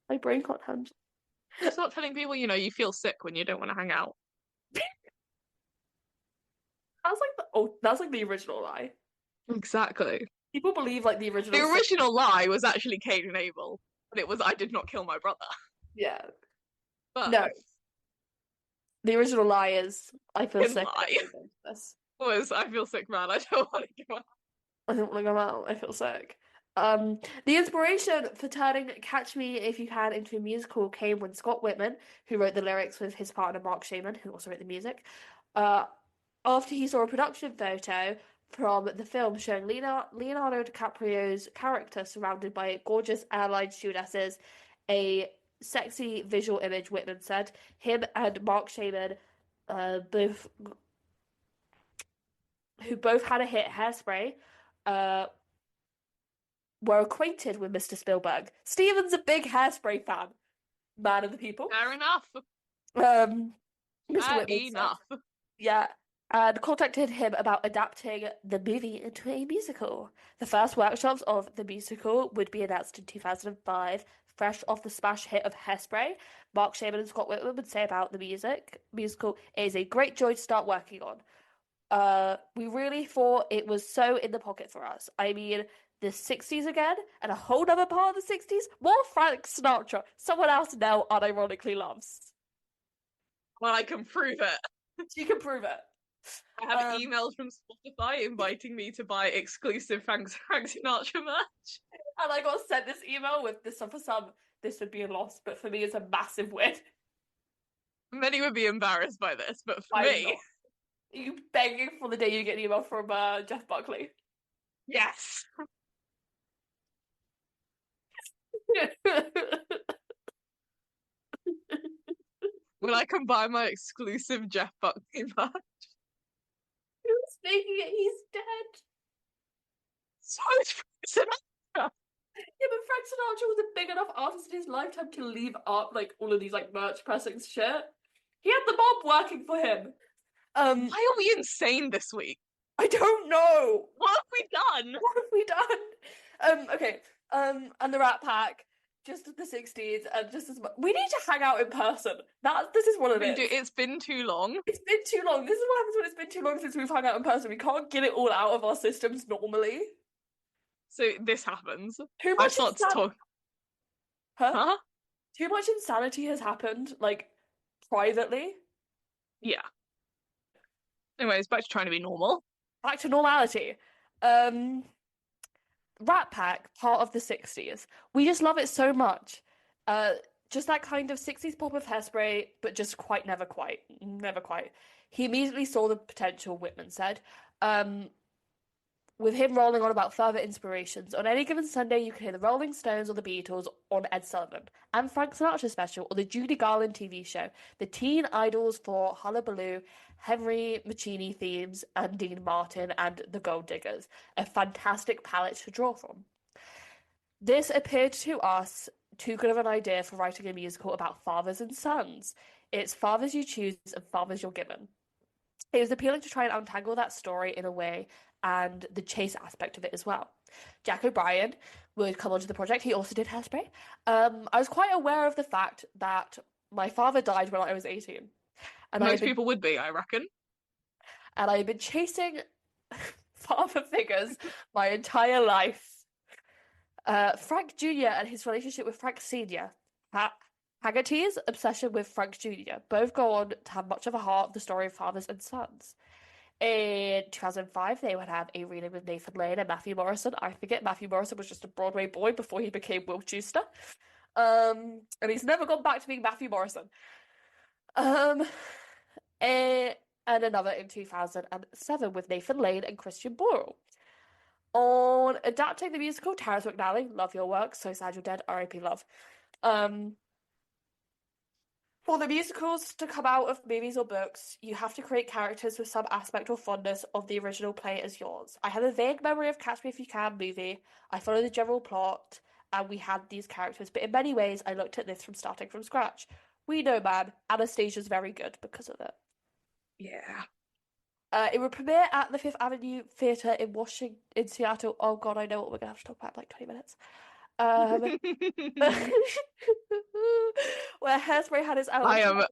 My brain can't handle Just not telling people, you feel sick when you don't want to hang out. it. That's like the original lie. Exactly. People believe like the The original. original lie was actually Cain and Abel, but it was I did not kill my brother. Yeah. But No, the original lie is I feel in sick. lie This. was I feel sick, man. I don't want to go out. I don't want to go out. I feel sick. The inspiration for turning Catch Me If You Can into a musical came when Scott Whitman, who wrote the lyrics with his partner Mark Shaman, who also wrote the music, uh, after he saw a production photo from the film showing Leonardo DiCaprio's character surrounded by gorgeous airline stewardesses, a sexy visual image, Whitman said. Him and Mark Shaman, both who both had a hit Hairspray, uh, were acquainted with Mr. Spielberg. Steven's a big Hairspray fan, man of the people. Fair enough. Um, Mr. Fair Whitman said, enough. yeah, and contacted him about adapting the movie into a musical. The first workshops of the musical would be announced in 2005, fresh off the smash hit of Hairspray. Mark Shaman and Scott Whitman would say about the musical, it is a great joy to start working on. We really thought it was so in the pocket for us. I mean, the 60s again, and a whole other part of the 60s. More Frank Sinatra, someone else now unironically loves. Well, I can prove it. You can prove it. I have emails from Spotify inviting me to buy exclusive Frank Sinatra merch. And I got sent this email with this. For some, this would be a loss, but for me, it's a massive win. Many would be embarrassed by this, but for I'm me, not. Are you begging for the day you get an email from Jeff Buckley? yes. When I can buy my exclusive Jeff Buckley merch. Who's making it? He's dead. So is Frank Sinatra. Yeah, but Frank Sinatra was a big enough artist in his lifetime to leave up like all of these like merch pressings shit. He had the mob working for him. Why are we insane this week? I don't know. What have we done? What have we done? Okay. And the Rat Pack, just the 60s, and just as much. We need to hang out in person. This is what it is. It's been too long. It's been too long. This is what happens when it's been too long since we've hung out in person. We can't get it all out of our systems normally. So this happens. Too I much start to talk. Huh? Too much insanity has happened, like, privately. Yeah. Anyways, back to trying to be normal. Back to normality. Rat Pack, part of the 60s. We just love it so much. Just that kind of 60s pop of Hairspray, but just never quite. Never quite. He immediately saw the potential, Whitman said. With him rolling on about further inspirations. On any given Sunday, you can hear the Rolling Stones or the Beatles on Ed Sullivan, and Frank Sinatra special, or the Judy Garland TV show, the teen idols for Hullabaloo, Henry Mancini themes, and Dean Martin, and the Gold Diggers. A fantastic palette to draw from. This appeared to us too good of an idea for writing a musical about fathers and sons. It's fathers you choose and fathers you're given. It was appealing to try and untangle that story in a way, and the chase aspect of it as well. Jack O'Brien would come onto the project. He also did Hairspray. I was quite aware of the fact that my father died when I was 18. and I have Most been people would be, I reckon. and I have been chasing father figures my entire life. Frank Jr. and his relationship with Frank Sr. Ha Haggerty's obsession with Frank Jr. both go on to have much of a heart of the story of fathers and sons. In 2005, they would have a reading with Nathan Lane and Matthew Morrison. I forget Matthew Morrison was just a Broadway boy before he became Will Schuester. And he's never gone back to being Matthew Morrison. Um, eh, and another in 2007 with Nathan Lane and Christian Borle. On adapting the musical, Terrence McNally, love your work, so sad you're dead, R.I.P. love. Um, for the musicals to come out of movies or books, you have to create characters with some aspect or fondness of the original play as yours. I have a vague memory of Catch Me If You Can movie. I followed the general plot, and we had these characters, but in many ways, I looked at this from starting from scratch. We know, man, Anastasia's very good because of it. Yeah. It will premiere at the Fifth Avenue Theatre in Washington, in Seattle. Oh God, I know what we're gonna have to talk about in like 20 minutes. Um, where Hairspray had its I album am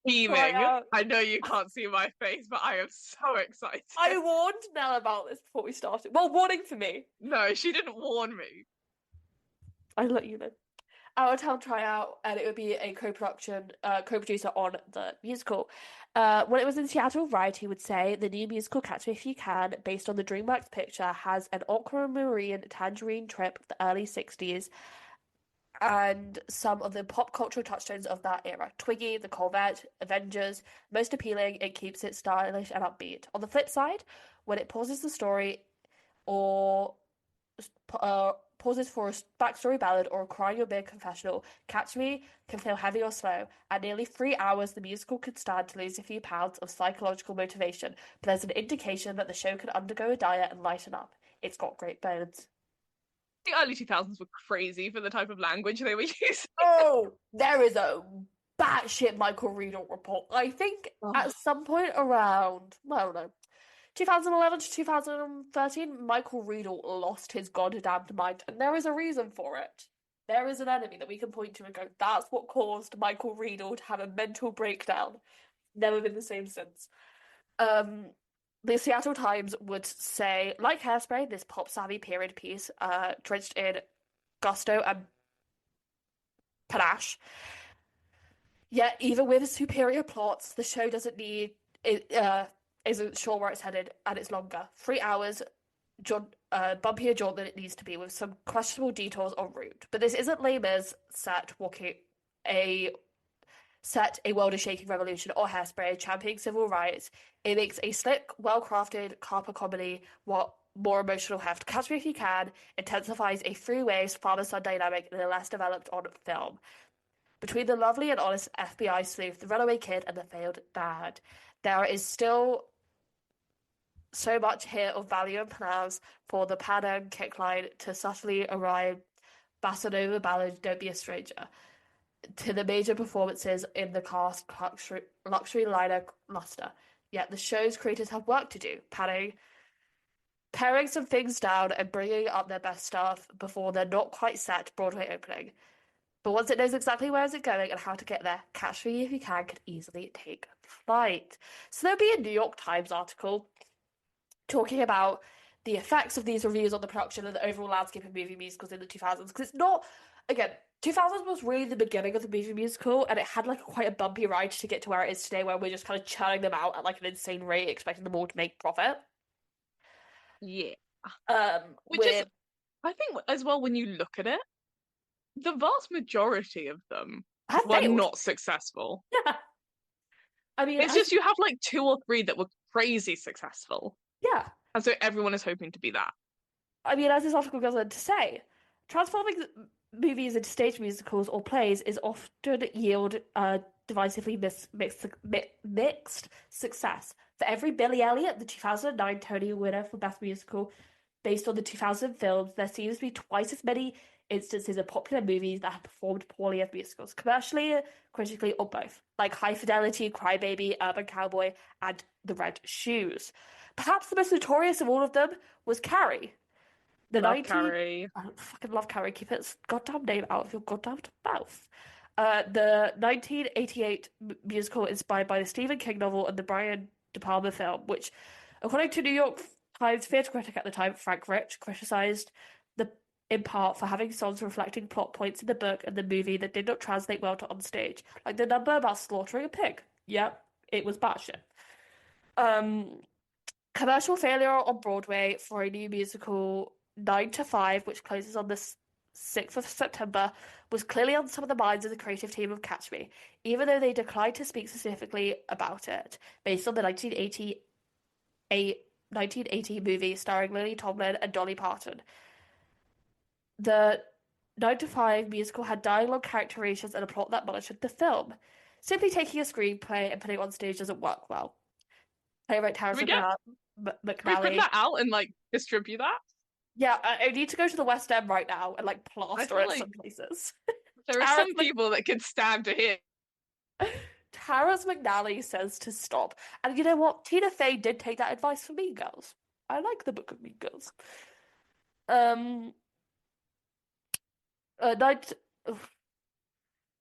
beaming. tryout. I know you can't see my face, but I am so excited. I warned Nell about this before we started. Well, warning for me. No, she didn't warn me. I let you know. Out of town tryout, and it would be a co-production, co-producer on the musical. When it was in Seattle, Variety would say the new musical Catch Me If You Can, based on the DreamWorks picture, has an aquamarine tangerine trip of the early 60s and some of the pop cultural touchstones of that era. Twiggy, the Corvette, Avengers. Most appealing, it keeps it stylish and upbeat. On the flip side, when it pauses the story or pauses for a backstory ballad or a crying your big confessional, Catch Me can feel heavy or slow. At nearly 3 hours, the musical could stand to lose a few pounds of psychological motivation, but there's an indication that the show can undergo a diet and lighten up. It's got great bones. The early 2000s were crazy for the type of language they were using. Oh, there is a batshit Michael Riedel report. I think Oh, at some point around, well, I don't know, 2011 to 2013, Michael Riedel lost his goddamn mind, and there is a reason for it. There is an enemy that we can point to and go, that's what caused Michael Riedel to have a mental breakdown. Never been the same since. Um, the Seattle Times would say, like Hairspray, this pop savvy period piece, drenched in gusto and panache. Yet, even with superior plots, the show doesn't need it. Isn't sure where it's headed, and it's longer. 3 hours, bumpier jaunt than it needs to be, with some questionable detours en route. But this isn't lame as a a world is shaking revolution or Hairspray championing civil rights. It makes a slick, well-crafted carper comedy what more emotional heft. Catch Me If You Can intensifies a three-way father-son dynamic in a less developed on film. Between the lovely and honest FBI sleuth, the runaway kid, and the failed dad, there is still so much here of value and panache for the pattern kickline to subtly arrive Bassanova ballad Don't Be a Stranger to the major performances in the cast luxury liner luster. Yet the show's creators have work to do, paring some things down and bringing up their best stuff before they're not quite set Broadway opening. But once it knows exactly where is it going and how to get there, Catch Me If You Can could easily take flight. So there'll be a New York Times article talking about the effects of these reviews on the production and the overall landscape of movie musicals in the 2000s. Because it's not, again, 2000s was really the beginning of the movie musical, and it had like quite a bumpy ride to get to where it is today, where we're just kind of churning them out at like an insane rate, expecting them all to make profit. yeah. Which is, With I think, as well, when you look at it, the vast majority of them have were failed. not successful. Yeah, I mean, It's just you have like two or three that were crazy successful. yeah, And so everyone is hoping to be that. I mean, as this article goes on to say, transforming movies into stage musicals or plays is often yield divisively mixed success. For every Billy Elliot, the 2009 Tony winner for Best Musical, based on the 2000 films, there seems to be twice as many instances of popular movies that have performed poorly as musicals, commercially, critically, or both, like High Fidelity, Crybaby, Urban Cowboy, and The Red Shoes. Perhaps the most notorious of all of them was Carrie. The Love 19 Carrie. I fucking love Carrie. Keep its goddamn name out of your goddamn mouth. The 1988 musical inspired by the Stephen King novel and the Brian De Palma film, which, according to New York Times theatre critic at the time, Frank Rich, criticized the in part for having songs reflecting plot points in the book and the movie that did not translate well to on stage, like the number about slaughtering a pig. Yep, it was batshit. Um, Commercial failure on Broadway for a new musical, 9 to 5, which closes on the 6th of September, was clearly on some of the minds of the creative team of Catch Me, even though they declined to speak specifically about it, based on the 1980 movie starring Lily Tomlin and Dolly Parton. The 9 to 5 musical had dialogue, characterizations, and a plot that monitored the film. Simply taking a screenplay and putting it on stage doesn't work well. Playwright Can Tara we get can we print McNally. that out and like distribute that? Yeah, I need to go to the West End right now and like I plaster feel it like some places. there are Tara's some Mc people that could stand to hear. Tara's McNally says to stop. And you know what? Tina Fey did take that advice from Mean Girls. I like the book of Mean Girls. Um, Night,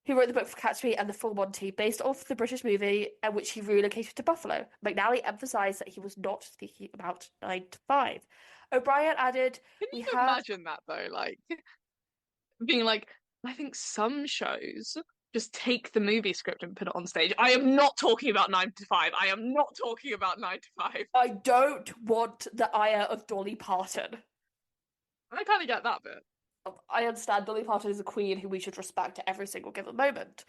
who wrote the book for Catch Me and the Full Monty, based off the British movie in which he relocated to Buffalo. McNally emphasized that he was not speaking about 9 to 5. O'Brien added, Can "We you have." imagine that though? Like being like, I think some shows just take the movie script and put it on stage. I am not talking about 9 to 5. I am not talking about 9 to 5. I don't want the ire of Dolly Parton. I kind of get that bit. I understand Dolly Parton is a queen who we should respect at every single given moment.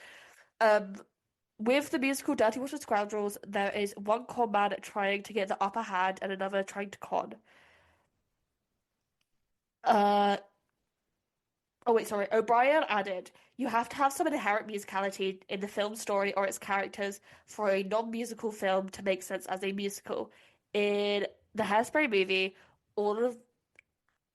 Um, with the musical Dirty Water Scoundrels, there is one con man trying to get the upper hand and another trying to con. Uh, oh wait, sorry. O'Brien added, "You have to have some inherent musicality in the film story or its characters for a non-musical film to make sense as a musical. In the Hairspray movie, all of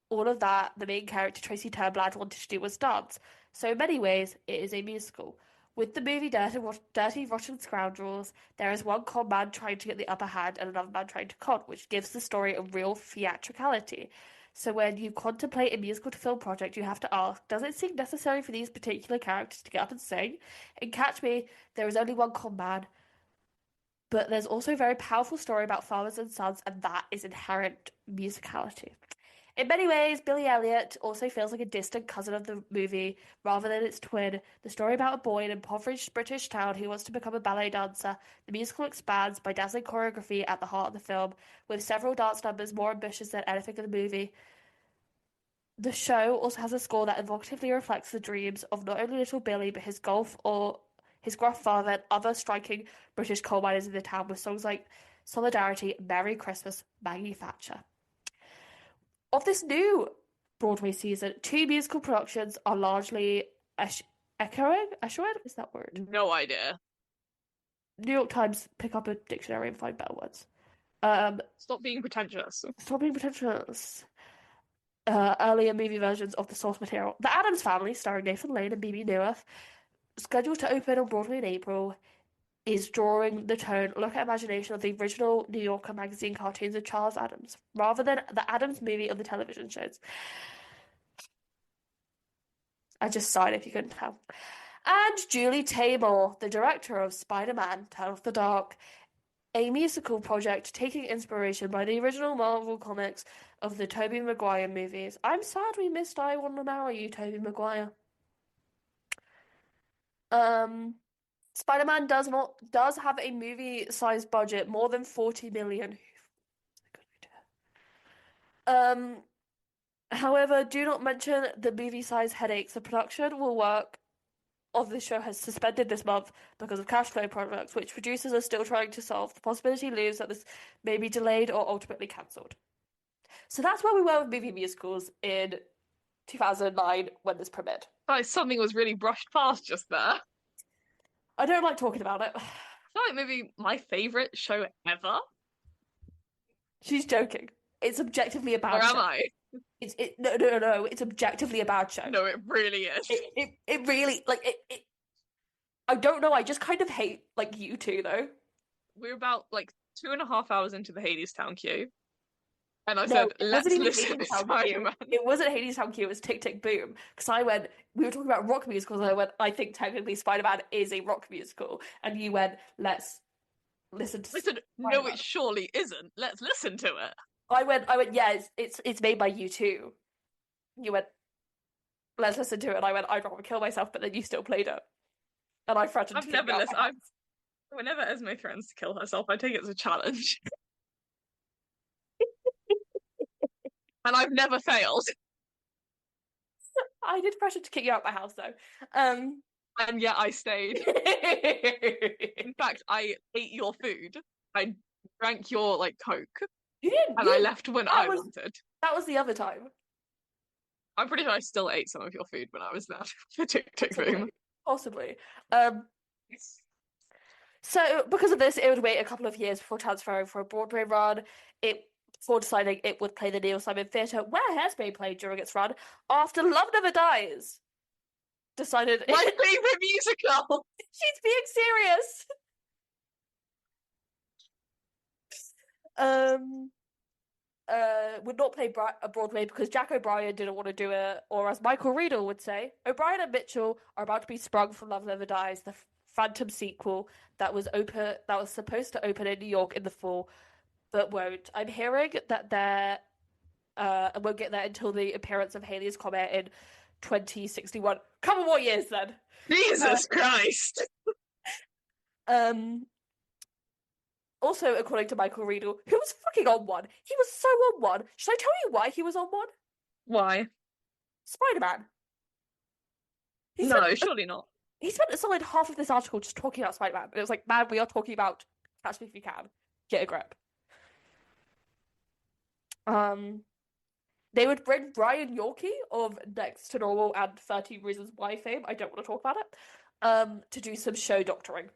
all of that the main character Tracy Turnblad wanted to do was dance. So in many ways, it is a musical. With the movie Dirty Rotten Scoundrels, there is one con man trying to get the upper hand and another man trying to con, which gives the story a real theatricality. So when you contemplate a musical to film project, you have to ask, does it seem necessary for these particular characters to get up and sing? In Catch Me, there is only one con man, but there's also a very powerful story about fathers and sons, and that is inherent musicality. In many ways, Billy Elliot also feels like a distant cousin of the movie rather than its twin. The story about a boy in an impoverished British town who wants to become a ballet dancer. The musical expands by dazzling choreography at the heart of the film, with several dance numbers more ambitious than anything in the movie. The show also has a score that evocatively reflects the dreams of not only little Billy but his gruff father and other striking British coal miners in the town with songs like Solidarity, Merry Christmas, Maggie Thatcher. Of this new Broadway season, two musical productions are largely echoing? Is that word? No idea. New York Times, pick up a dictionary and find better words. Stop being pretentious. Stop being pretentious. Earlier movie versions of the source material. The Addams Family, starring Nathan Lane and Bebe Neuwirth, scheduled to open on Broadway in April, is drawing the tone, look at imagination of the original New Yorker magazine cartoons of Charles Addams, rather than the Addams movie of the television shows. I just sighed if you couldn't tell. And Julie Taymor, the director of Spider-Man: Turn Off the Dark, a musical project taking inspiration by the original Marvel comics of the Tobey Maguire movies. I'm sad we missed I Want to Marry You, Tobey Maguire. Um, Spider-Man does have a movie-sized budget, more than 40 million. Um, However, do not mention the movie-size headaches. The production will work of the show has suspended this month because of cash flow problems, which producers are still trying to solve. The possibility looms that this may be delayed or ultimately cancelled. So that's where we were with movie musicals in 2009 when this premiered. Like something was really brushed past just there. I I don't like talking about it. feel like maybe my favorite show ever. She's joking. It's objectively a Or bad am show. I? No. It's objectively a bad show. No, it really is. It really I don't know. I just kind of hate like you two though. We're about like 2.5 hours into the Hadestown queue. And I No, said, it wasn't let's even listen to Hadestown Q. Spider-Man. It wasn't Hadestown Q. It was Tick Tick Boom. Because I went, we were talking about rock musicals, and I went, I think technically Spider-Man is a rock musical, and you went, let's listen to I said, no, Spider-Man. it surely isn't. Let's listen to it. I went, yeah, it's made by you too. You went, let's listen to it. And I went, I'd rather kill myself, but then you still played it. And I threatened I've to kick never you out of listened. my I've house. Whenever Esme threatens to kill herself, I take it as a challenge, and I've never failed. I did pressure to kick you out of my house though. Um And yet I stayed. In fact, I ate your food. I drank your like Coke, you and I didn't left when that I was wanted. that was the other time. I'm pretty sure I still ate some of your food when I was there for Tick Tick Boom. Possibly. Possibly. Um So, because of this, it would wait a couple of years before transferring for a Broadway run. It before deciding it would play the Neil Simon Theatre, where Hairspray played during its run, after Love Never Dies. Decided My favorite musical. she's being serious. Um, would not play Broadway because Jack O'Brien didn't want to do it, or as Michael Riedel would say, O'Brien and Mitchell are about to be sprung from Love Never Dies, the Phantom sequel that was supposed to open in New York in the fall, but won't. I'm hearing that they're and won't get there until the appearance of Haley's Comet in 2061. Couple more years then. Jesus Christ. Um, Also, according to Michael Riedel, who was fucking on one, he was so on one. Should I tell you why he was on one? Why? Spider-Man. He spent No, surely not. he spent a solid half of this article just talking about Spider-Man. And it was like, man, we are talking about Catch Me If You Can. Get a grip. Um, they would bring Brian Yorkie of Next to Normal and 13 Reasons Why fame. I don't want to talk about it. To do some show doctoring.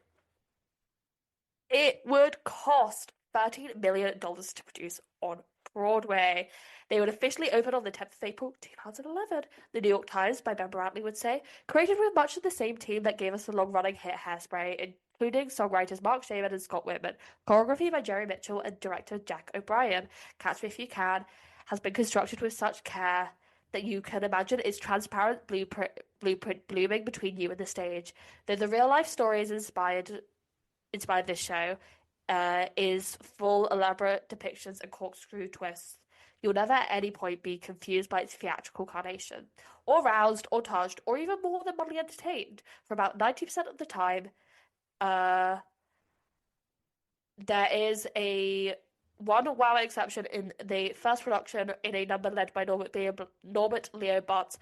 It would cost $13 million to produce on Broadway. They would officially open on the 10th of April 2011. The New York Times, by Ben Brantley, would say, created with much of the same team that gave us the long-running hit Hairspray, including songwriters Mark Shaman and Scott Whitman, choreography by Jerry Mitchell, and director Jack O'Brien. Catch Me If You Can has been constructed with such care that you can imagine its transparent blueprint blooming between you and the stage. Though the real-life story is inspired this show is full elaborate depictions and corkscrew twists. You'll never at any point be confused by its theatrical carnation, or roused, or touched, or even more than mildly entertained. For about 90% of the time, uh, there is a one wow exception in the first production in a number led by Norbert Leo Butts.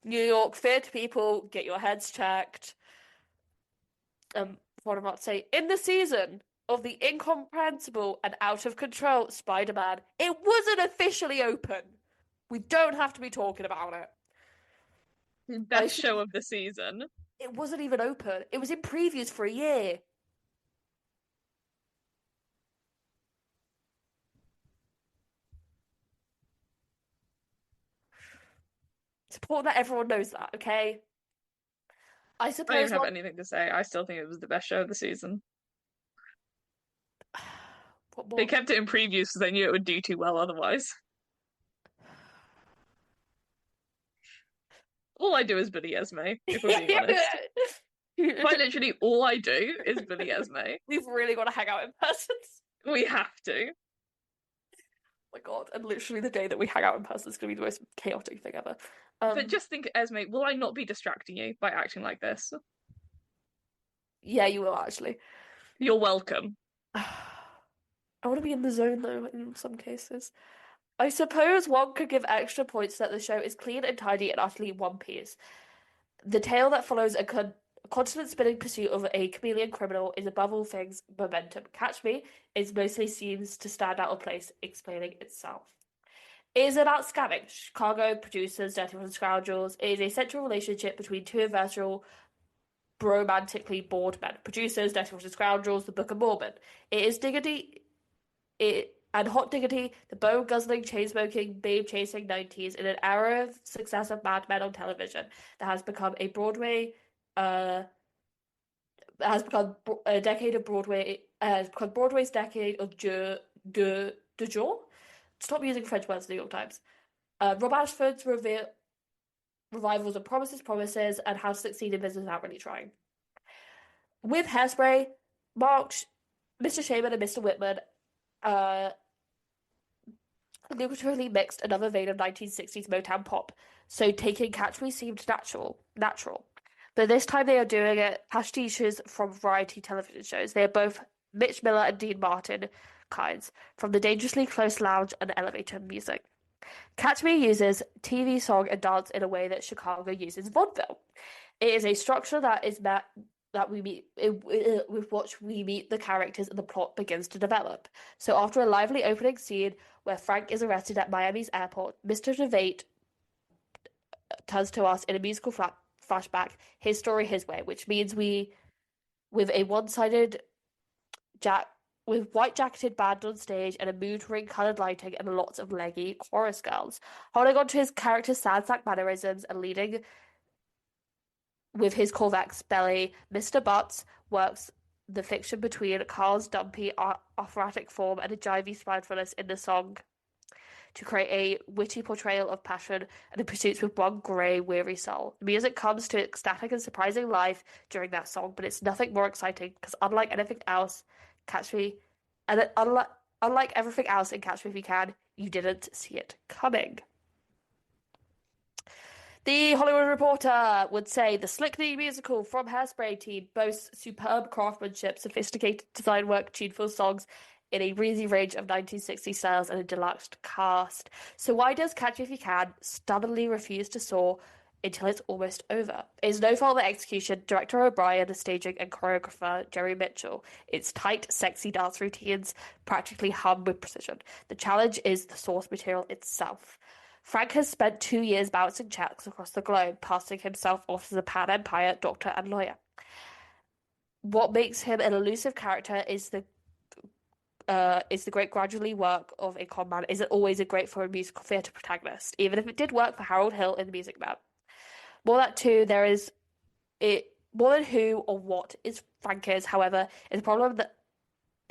New York theatre people, get your heads checked. What I'm about to say, in the season of the incomprehensible and out of control Spider-Man, it wasn't officially open. We don't have to be talking about it. Best show of the season. It wasn't even open. It was in previews for a year. It's important that everyone knows that, okay? I I don't suppose even have anything to say. I still think it was the best show of the season. what They more? kept it in previews because they knew it would do too well otherwise. All I do is bully Esme, if we're being honest. Quite literally, all I do is bully Esme. We've really got to hang out in person. We have to. Oh my God, and literally the day that we hang out in person is going to be the most chaotic thing ever. But just think, Esme, will I not be distracting you by acting like this? Yeah, you will actually. You're welcome. I want to be in the zone though, in some cases. I suppose one could give extra points that the show is clean and tidy and utterly one piece. The tale that follows a constant spinning pursuit of a chameleon criminal is above all things momentum. Catch Me is mostly seems to stand out of place, explaining itself. It is about scamming. Chicago producers, Dirty Rotten Scoundrels. It is a central relationship between two adversarial, romantically bored men. Producers, Dirty Rotten Scoundrels, The Book of Mormon. It is diggity. It and hot diggity, the bone guzzling, chain smoking, babe chasing 90s in an era of success of Mad Men on television that has become a Broadway has become a decade of Broadway has become Broadway's decade of de jour. Stop using French words, New York Times. Rob Ashford's revivals of Promises, Promises, and How to Succeed in Business Without Really Trying. With Hairspray, Mark, Mr. Shaman, and Mr. Whitman uh, lucratively mixed another vein of 1960s Motown pop, so taking Catch Me seemed natural. But this time they are doing it pastiches from variety television shows. They are both Mitch Miller and Dean Martin kinds, from the dangerously close lounge and elevator music. Catch Me uses TV, song, and dance in a way that Chicago uses vaudeville. It is a structure that is met that we meet with which we meet the characters and the plot begins to develop. So after a lively opening scene where Frank is arrested at Miami's airport, Mr. DeVate turns to us in a musical flashback, his story his way, which means with a one-sided jack with white jacketed band on stage and a mood ring colored lighting and lots of leggy chorus girls, holding on to his character's sad sack mannerisms and leading with his Corvex's belly, Mr. Butts works the fiction between Carl's dumpy operatic form and a jivey spitefulness in the song to create a witty portrayal of passion and the pursuits with one grey, weary soul. The music comes to ecstatic and surprising life during that song, but it's nothing more exciting because unlike anything else, Catch Me, and unlike everything else in Catch Me If You Can, you didn't see it coming. The Hollywood Reporter would say the slick new musical from Hairspray team boasts superb craftsmanship, sophisticated design work, tuneful songs in a breezy range of 1960s styles and a deluxe cast. So why does Catch Me If You Can stubbornly refuse to soar until it's almost over? It's no fault of the execution, director O'Brien, the staging, and choreographer Jerry Mitchell. It's tight, sexy dance routines practically hum with precision. The challenge is the source material itself. Frank has spent 2 years bouncing checks across the globe, passing himself off as a Pan Empire doctor and lawyer. What makes him an elusive character is the great gradually work of a con man isn't always a great for a musical theatre protagonist, even if it did work for Harold Hill in The Music Man. More that too, there is it more than who or what is Frank is, however, is a problem that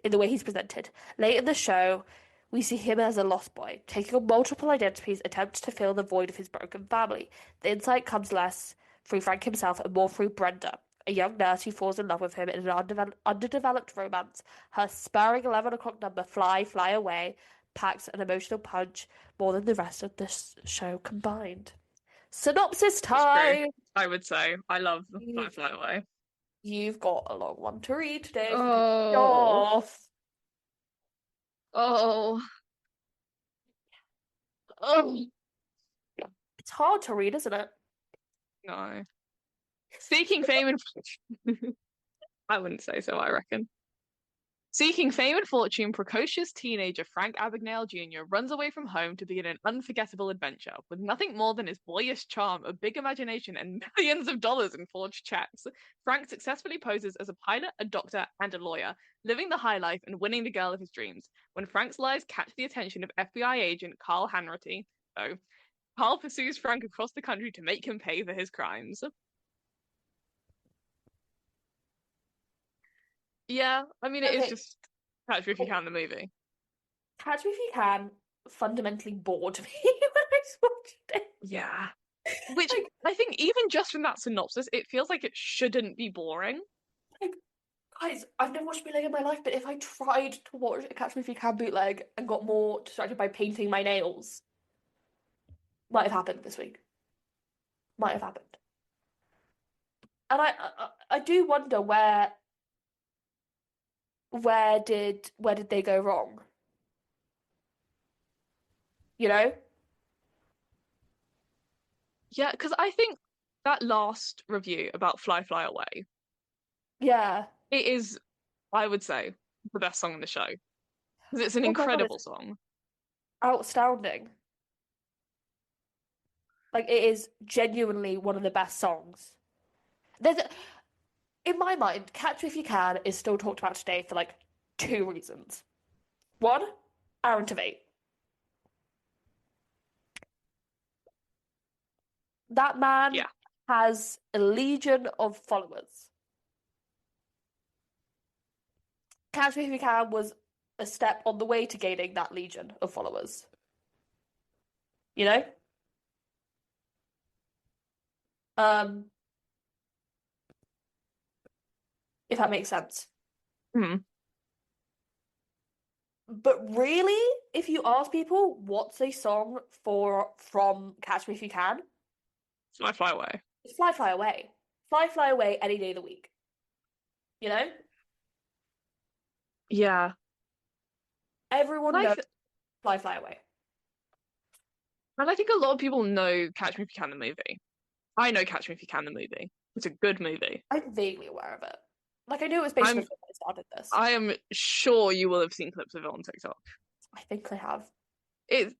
in the way he's presented. Late in the show, we see him as a lost boy, taking on multiple identities, attempts to fill the void of his broken family. The insight comes less through Frank himself and more through Brenda, a young nurse who falls in love with him in an underdeveloped romance. Her spurring 11 o'clock number, Fly, Fly Away, packs an emotional punch more than the rest of this show combined. Synopsis time! I would say. I love the You, Fly Fly Away. you've got a long one to read today. Oh. Oh. Oh. It's hard to read, isn't it? No. Seeking fame and I wouldn't say so, I reckon. Seeking fame and fortune, precocious teenager Frank Abagnale Jr. runs away from home to begin an unforgettable adventure. With nothing more than his boyish charm, a big imagination, and millions of dollars in forged checks, Frank successfully poses as a pilot, a doctor, and a lawyer, living the high life and winning the girl of his dreams. When Frank's lies catch the attention of FBI agent Carl Hanratty, Carl pursues Frank across the country to make him pay for his crimes. Yeah, I mean, it is Okay, just Catch Me If You Can, the movie. Catch Me If You Can fundamentally bored me when I watched it. Yeah. Which Like, I think even just from that synopsis, it feels like it shouldn't be boring. like, guys, I've never watched bootleg in my life, but if I tried to watch a Catch Me If You Can bootleg and got more distracted by painting my nails, might have happened this week. Might have happened. And I do wonder where did they go wrong? You know? Yeah, because I think that last review about Fly Fly Away, Yeah. it is, I would say, the best song in the show. Because it's an Oh my God, it's incredible song. outstanding. Like it is genuinely one of the best songs. There's in my mind, Catch Me If You Can is still talked about today for like two reasons. One, Aaron Tveit. That man Yeah. has a legion of followers. Catch Me If You Can was a step on the way to gaining that legion of followers. You know? Um, if that makes sense. Hmm. But really, if you ask people what's a song for from Catch Me If You Can, Fly away. it's Fly Fly Away. Fly Fly Away any day of the week. You know? Yeah. And Everyone I knows th Fly Fly Away. and I think a lot of people know Catch Me If You Can the movie. I know Catch Me If You Can the movie. It's a good movie. I'm vaguely aware of it. Like I knew it was based on a I'm film when I started this. I am sure you will have seen clips of it on TikTok. I think I have. It's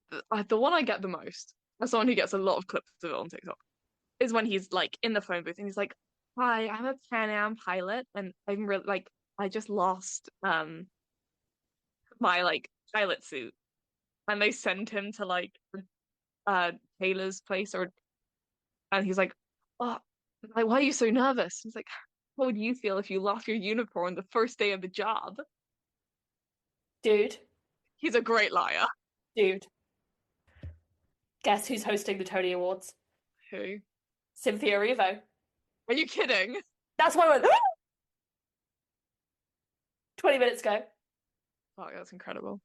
the one I get the most, as someone who gets a lot of clips of it on TikTok, is when he's like in the phone booth and he's like, "Hi, I'm a Pan Am pilot, and I'm really like I just lost my like pilot suit," and they send him to like Taylor's place, or and he's like, "Oh, like why are you so nervous?" He's like, "How would you feel if you lost your uniform the first day of the job?" Dude, He's a great liar. dude. Guess who's hosting the Tony Awards? Who? Cynthia Erivo. Are you kidding? That's why I went 20 minutes ago. Oh, that's incredible.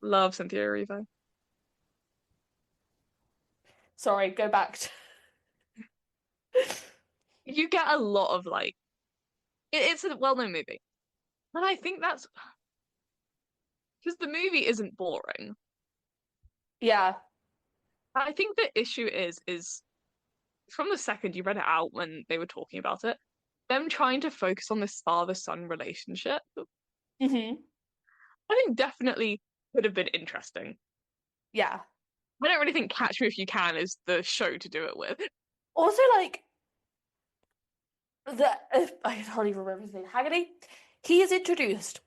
Love Cynthia Erivo. Sorry, go back to You get a lot of like it's a well-known movie. And I think that's because the movie isn't boring. Yeah. I think the issue is from the second you read it out when they were talking about it, them trying to focus on this father-son relationship, Hmm. I think definitely could have been interesting. Yeah. I don't really think Catch Me If You Can is the show to do it with. Also, like the I can't even remember his name. Haggerty. He is introduced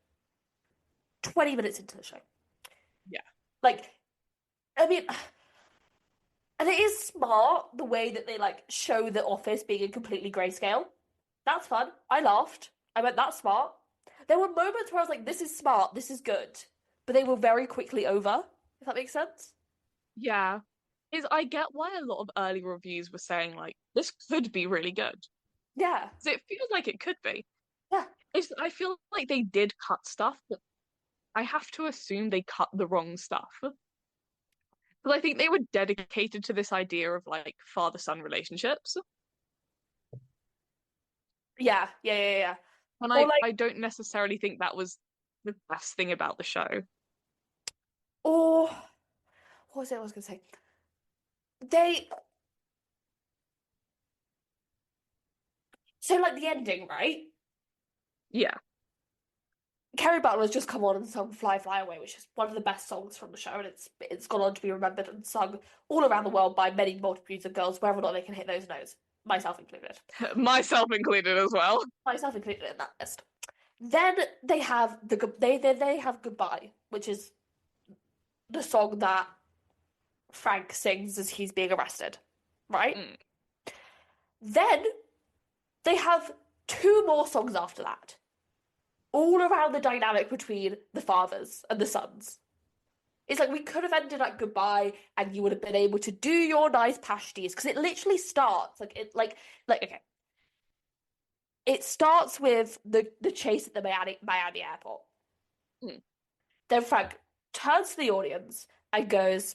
20 minutes into the show. Yeah. Like, I mean, and it is smart the way that they like show the office being in completely grayscale. That's fun. I laughed. I went, that's smart. There were moments where I was like, this is smart, this is good. But they were very quickly over, if that makes sense. Yeah. Is I get why a lot of early reviews were saying like this could be really good. Yeah. 'Cause it feels like it could be. Yeah. I feel like they did cut stuff, but I have to assume they cut the wrong stuff. Because I think they were dedicated to this idea of like father-son relationships. Yeah. Yeah. Yeah. Yeah. And Or I like, don't necessarily think that was the best thing about the show. or what was it I was gonna say? They so like the ending, right? Yeah. Kerry Butler has just come on and sung "Fly Fly Away," which is one of the best songs from the show, and it's gone on to be remembered and sung all around the world by many multitudes of girls, whether or not they can hit those notes, myself included. Myself included as well. Myself included in that list. Then they have they have "Goodbye," which is the song that Frank sings as he's being arrested, right? Mm, Then they have two more songs after that, all around the dynamic between the fathers and the sons. It's like we could have ended at "Goodbye" and you would have been able to do your nice pasties because it literally starts like okay. It starts with the chase at the Miami airport. mm. Then Frank turns to the audience and goes,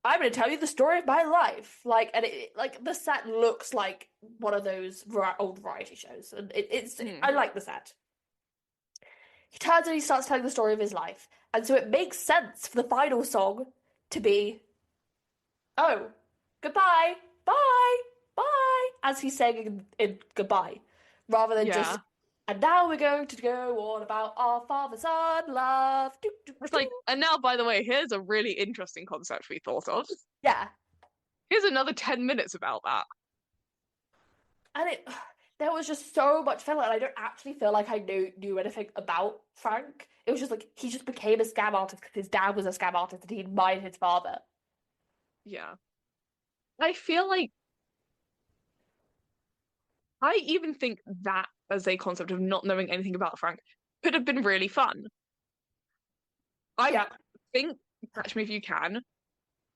"I'm going to tell you the story of my life." Like, and like the set looks like one of those old variety shows, and I Mm. like the set. He turns and he starts telling the story of his life, and so it makes sense for the final song to be, "Oh, goodbye, bye, bye," as he's saying in "Goodbye," rather than just, Yeah. "And now we're going to go on about our father-son love." Doo, doo, It's like, doo. and now, by the way, here's a really interesting concept we thought of. Yeah, Here's another 10 minutes about that. and it there was just so much filler, and I don't actually feel like I knew anything about Frank. It was just like he just became a scam artist because his dad was a scam artist and he admired his father. Yeah. I feel like I even think that as a concept of not knowing anything about Frank. could have been really fun. I Yeah. think Catch Me If You Can,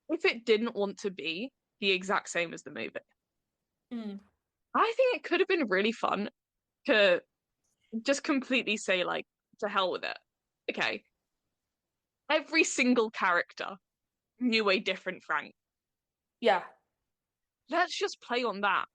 if it didn't want to be the exact same as the movie, Mm. I think it could have been really fun to just completely say, like, to hell with it. Okay, every single character knew a different Frank. Yeah. Let's just play on that.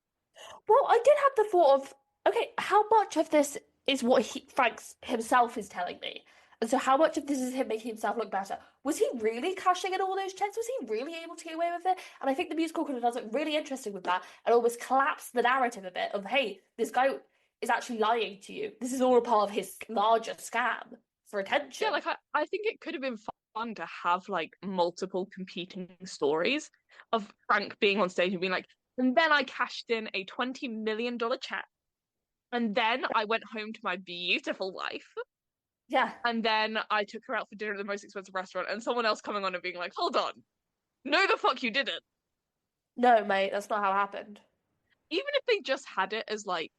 Well, I did have the thought of, okay, how much of this is what Franks himself is telling me? And so how much of this is him making himself look better? Was he really cashing in all those checks? Was he really able to get away with it? And I think the musical kind of does it really interesting with that and almost collapse the narrative a bit of, hey, this guy is actually lying to you. This is all a part of his larger scam for Yeah, attention. like I think it could have been fun to have like multiple competing stories of Frank being on stage and being like, and then I cashed in a $20 million check. And then I went home to my beautiful wife. Yeah. And then I took her out for dinner at the most expensive restaurant, and someone else coming on and being like, hold on, no, the fuck you didn't. No, mate, that's not how it happened. Even if they just had it as like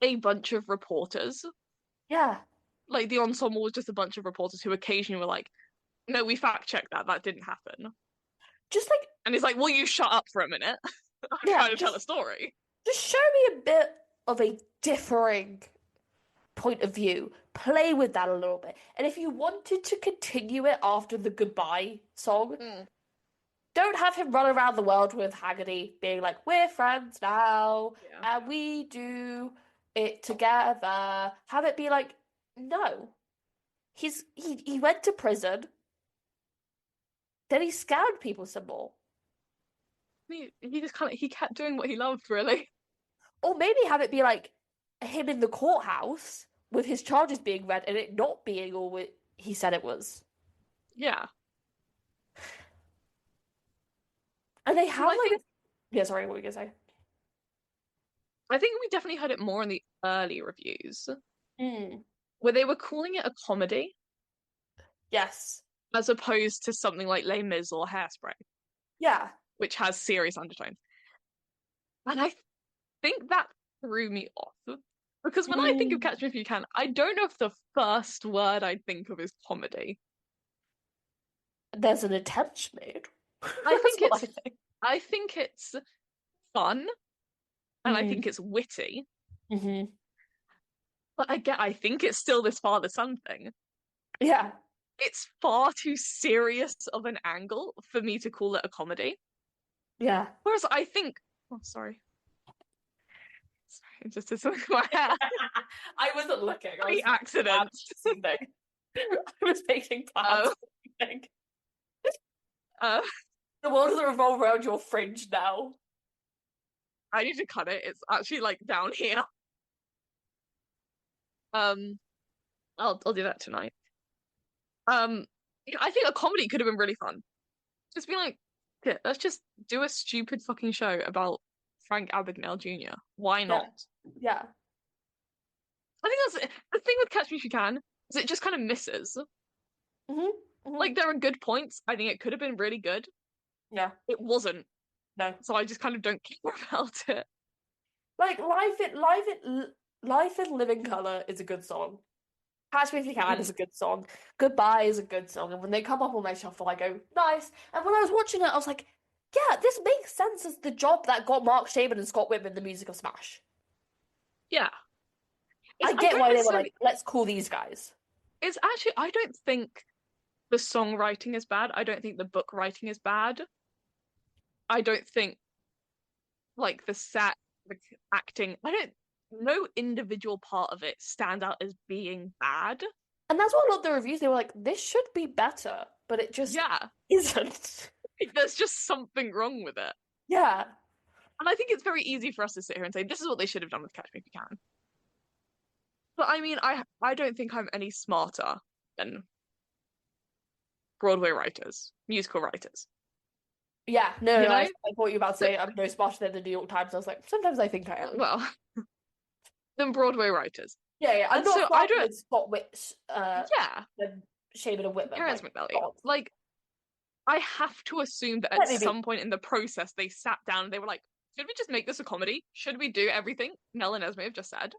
a bunch of reporters, Yeah. like the ensemble was just a bunch of reporters who occasionally were like, no, we fact checked that. That didn't happen. Just like, And he's like, will you shut up for a minute? I'm yeah, trying to tell a story. just show me a bit of a differing point of view. Play with that a little bit. And if you wanted to continue it after the goodbye song, Mm. don't have him run around the world with Haggerty being like, we're friends now, Yeah. and we do it together. Have it be like, no. He went to prison, then he scammed people some more. He just kind of he kept doing what he loved, really. Or maybe have it be like him in the courthouse with his charges being read and it not being all what he said it was. Yeah. And they Well, have like, yeah, sorry, what were you gonna say? I think we definitely heard it more in the early reviews, Mm, where they were calling it a comedy yes. as opposed to something like Les Mis or Hairspray, Yeah. which has serious undertones. And I think that threw me off. Because when I think of Mm, Catch Me If You Can, I don't know if the first word I think of is comedy. there's an attempt made. I That's think what I it's think. I think it's fun and I Mm, think it's witty. hmm. But I think it's still this father-son thing. Yeah. It's far too serious of an angle for me to call it a comedy. Yeah. Whereas I think, oh, sorry. Sorry, it just did something in my hair. I wasn't looking. I The was accident. soothing. I was making plans Uh, for something. uh, The world doesn't revolve around your fringe now. I need to cut it. It's actually like down here. Um, I'll do that tonight. Um, I think a comedy could have been really fun. Just be like, okay, let's just do a stupid fucking show about Frank Abagnale Jr. Why Yeah. not? Yeah. I think that's the thing with Catch Me If You Can is it just kind of misses. Hmm. Hmm. Like there are good points. I think it could have been really good. Yeah. It wasn't, No. so I just kind of don't care about it. Like Life in Living Color is a good song. Catch Me If You Can Mm. is a good song. Goodbye is a good song. And when they come up on my shuffle, I go, nice. And when I was watching it, I was like, yeah, this makes sense as the job that got Mark Shaman and Scott Whitman the music of Smash. Yeah, I I get don't why they were like, necessarily. let's call these guys. It's actually I don't think the songwriting is bad. I don't think the book writing is bad. I don't think like the set, the acting. I don't. No individual part of it stand out as being bad. And that's what a lot of the reviews, they were like, this should be better, but it just Yeah, isn't. there's just something wrong with it. Yeah. And I think it's very easy for us to sit here and say this is what they should have done with Catch Me If You Can. But I mean, I don't think I'm any smarter than Broadway writers, musical writers. Yeah. No, You no, know, I thought you were about to that say I'm no smarter than the New York Times. I was like, sometimes I think I am. well, than Broadway writers. Yeah, yeah. I'm And not so I smarter don't. than Scott Witch, Yeah, than Shaman and Whitman. Terrence Like, McNally. God. Like I have to assume that at Let me be. some point in the process they sat down and they were like, should we just make this a comedy? Should we do everything Nell and Esme have just said?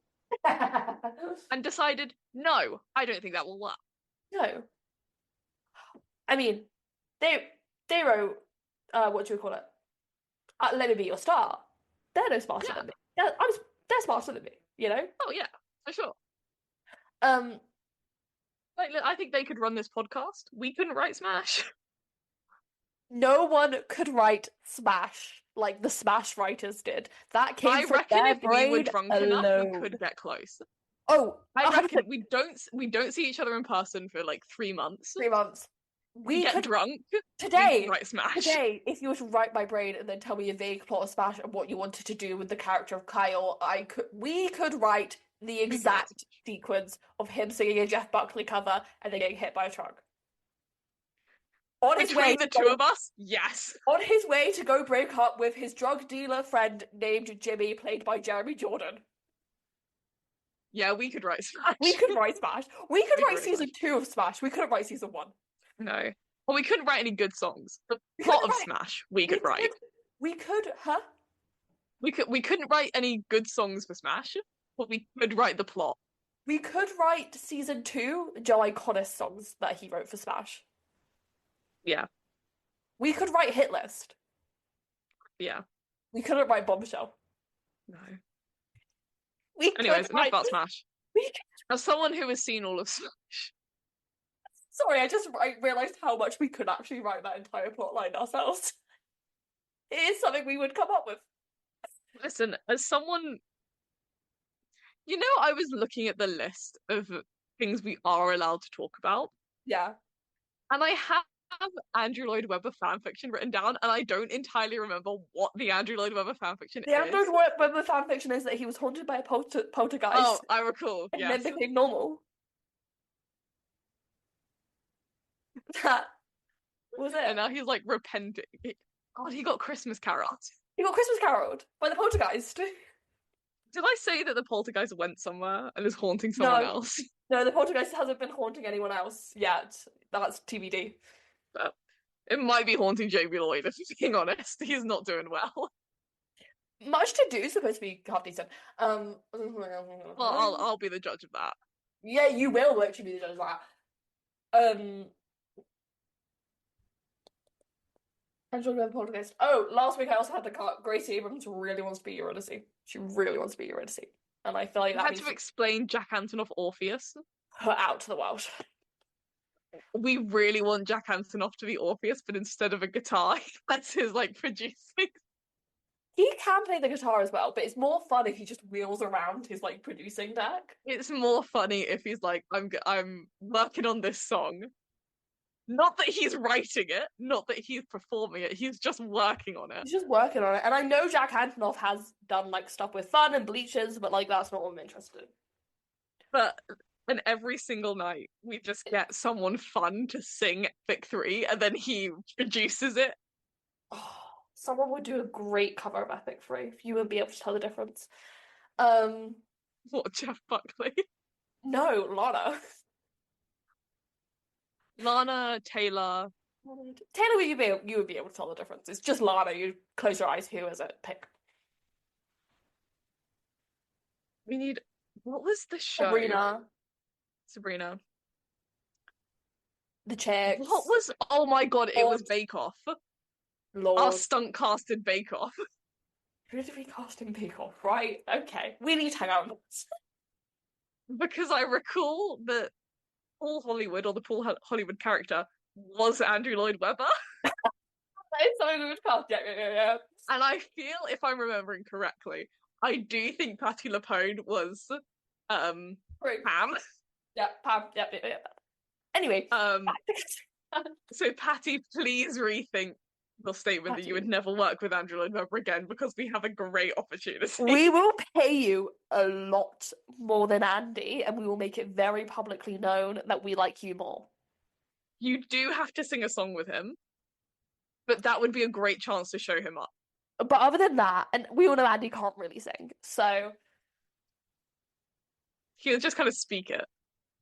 and decided, no, I don't think that will work. No, I mean, they they wrote what do you call it? Let me be your star. They're no smarter Yeah. than me. They're smarter than me, you know? Oh yeah, for sure. Um, Like, look, I think they could run this podcast. We couldn't write Smash. no one could write Smash like the Smash writers did. That came I from reckon their if we were brain drunk enough, we alone. could get close. Oh, I reckon 100%. we don't see each other in person for like 3 months. 3 months. We We get could drunk. We today, write Smash. today, if you were to write my brain and then tell me a vague plot of Smash and what you wanted to do with the character of Kyle, we could write the We could write exact Smash. sequence of him singing a Jeff Buckley cover and then getting hit by a truck. On his way Between the to two go, of us, yes. on his way to go break up with his drug dealer friend named Jimmy, played by Jeremy Jordan. Yeah, we could write Smash. We could write Smash. We could We could write write season Smash. 2 of Smash. We couldn't write season 1. No. Well, we couldn't write any good songs. The We plot couldn't of write. Smash, we We could write. could. We could. Huh? We couldn't write any good songs for Smash, but we could write the plot. We could write season 2 Joe Iconis songs that he wrote for Smash. Yeah, We could write Hit List. yeah. We couldn't write Bombshell. No. We could Anyways, enough write. about Smash. We could... As someone who has seen all of Smash, Sorry, I realized how much we could actually write that entire plot line ourselves. It is something we would come up with. listen, as someone, I was looking at the list of things we are allowed to talk about, Yeah. and I have Andrew Lloyd Webber fanfiction written down, and I don't entirely remember what the Andrew Lloyd Webber fanfiction The is. Android Webber fanfiction is that he was haunted by a poltergeist Oh, I recall, and yes. then became normal. That was And it. now he's like repenting. God, he got Christmas Carol. He got Christmas caroled by the poltergeist. Did I say that the poltergeist went somewhere and is haunting someone No, else? no, the poltergeist hasn't been haunting anyone else yet. That's TBD. But it might be haunting JB Lloyd, if I'm being honest. He's not doing well. Much to do, supposed to be half decent. Well, I'll be the judge of that. Yeah, you will actually be the judge of that. I'm talking about the poltergeist. Oh, last week I also had the cut. Gracie Abrams really wants to be Eurydice. She really wants to be Eurydice, and I feel like You that had means to explain Jack Antonoff Orpheus. her out to the world. We really want Jack Antonoff to be Orpheus, but instead of a guitar, that's his like producing. He can play the guitar as well, but it's more fun if he just wheels around his like producing deck. It's more funny if he's like, I'm working on this song. Not that he's writing it, not that he's performing it, he's just working on it. He's just working on it. And I know Jack Antonoff has done like stuff with Fun and Bleachers, but like that's not what I'm interested in. But and every single night we just get someone fun to sing Epic 3 and then he produces it. Oh, someone would do a great cover of Epic Free if you would be able to tell the difference. What, Jeff Buckley? No, Lana. Lana, Taylor. Taylor, you would be able to tell the difference. It's just Lana. You close your eyes. Who is it? Pick. We need. What was the show? Sabrina. Sabrina. The Chicks. What was? Oh my god! It was Lord. Bake Off. Lord. Our stunt casted Bake Off. Who did we cast in Bake Off? Right. Okay. We need to hang out on this. Because I recall that Paul Hollywood, or the Paul Hollywood character, was Andrew Lloyd Webber. That is something we would cast. Yeah. And I feel, if I'm remembering correctly, I do think Patti LuPone was Right. Pam. Yeah, Pam. Yeah. Anyway. So Patty, please rethink your statement that you would never work with Andrew Lloyd Webber again, because we have a great opportunity. We will pay you a lot more than Andy, and we will make it very publicly known that we like you more. You do have to sing a song with him, but that would be a great chance to show him up. But other than that, and we all know Andy can't really sing, so He'll just kind of speak it.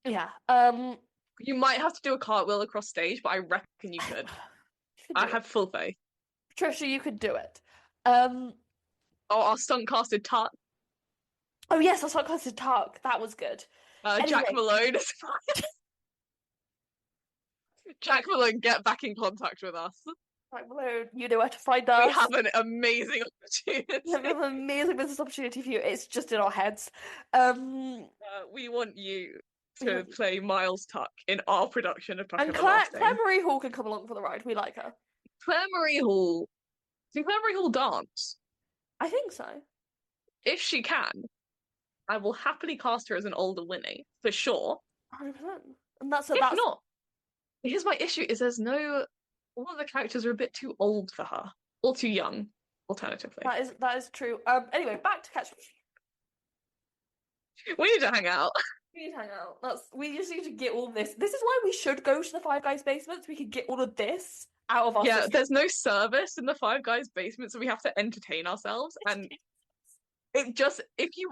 yeah. You might have to do a cartwheel across stage, but I reckon you could. I have full faith. Trisha, you could do it. Oh, our stunt casted Tut. Oh yes, that's what Constant Talk. That was good. Jack Anyway, Malone is fine. Jack Malone, get back in contact with us. right below, you know where to find We us. have an amazing We have opportunity. an amazing business opportunity for you. It's just in our heads. Um, We want you we to want you. play Miles Tuck in our production of Tuck And Claire Everlasting. Marie Hall can come along for the ride. We like her. Claire Marie Hall. Can Claire Marie Hall dance? I think so. If she can, I will happily cast her as an older Winnie, for sure. 100%. And that's If that's not, here's my issue is there's no all of the characters are a bit too old for her. Or too young, alternatively. that is true. Anyway, back to Catch Me. We need to hang out. We need to hang out. We just need to get all this. This is why we should go to the Five Guys basement so we can get all of this out of our Yeah, system. there's no service in the Five Guys basement, so we have to entertain ourselves. And it just if you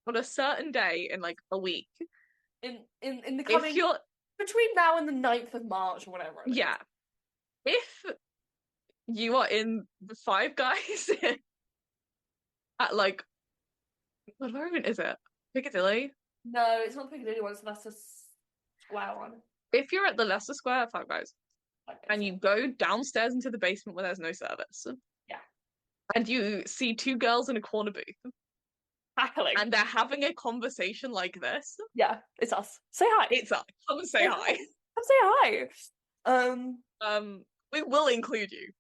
on a certain day in like a week, In the if coming you're between now and the 9th of March or whatever it is. yeah, if you are in the Five Guys at like where even is it? Piccadilly? No, it's not the Piccadilly one, so that's a square one. If you're at the Leicester Square Five Guys Okay, and so you go downstairs into the basement where there's no service, yeah. and you see two girls in a corner booth Cackling. and they're having a conversation like this, Yeah, it's us. Say hi. it's up. Come and say hi. Come say hi. Um, We will include you.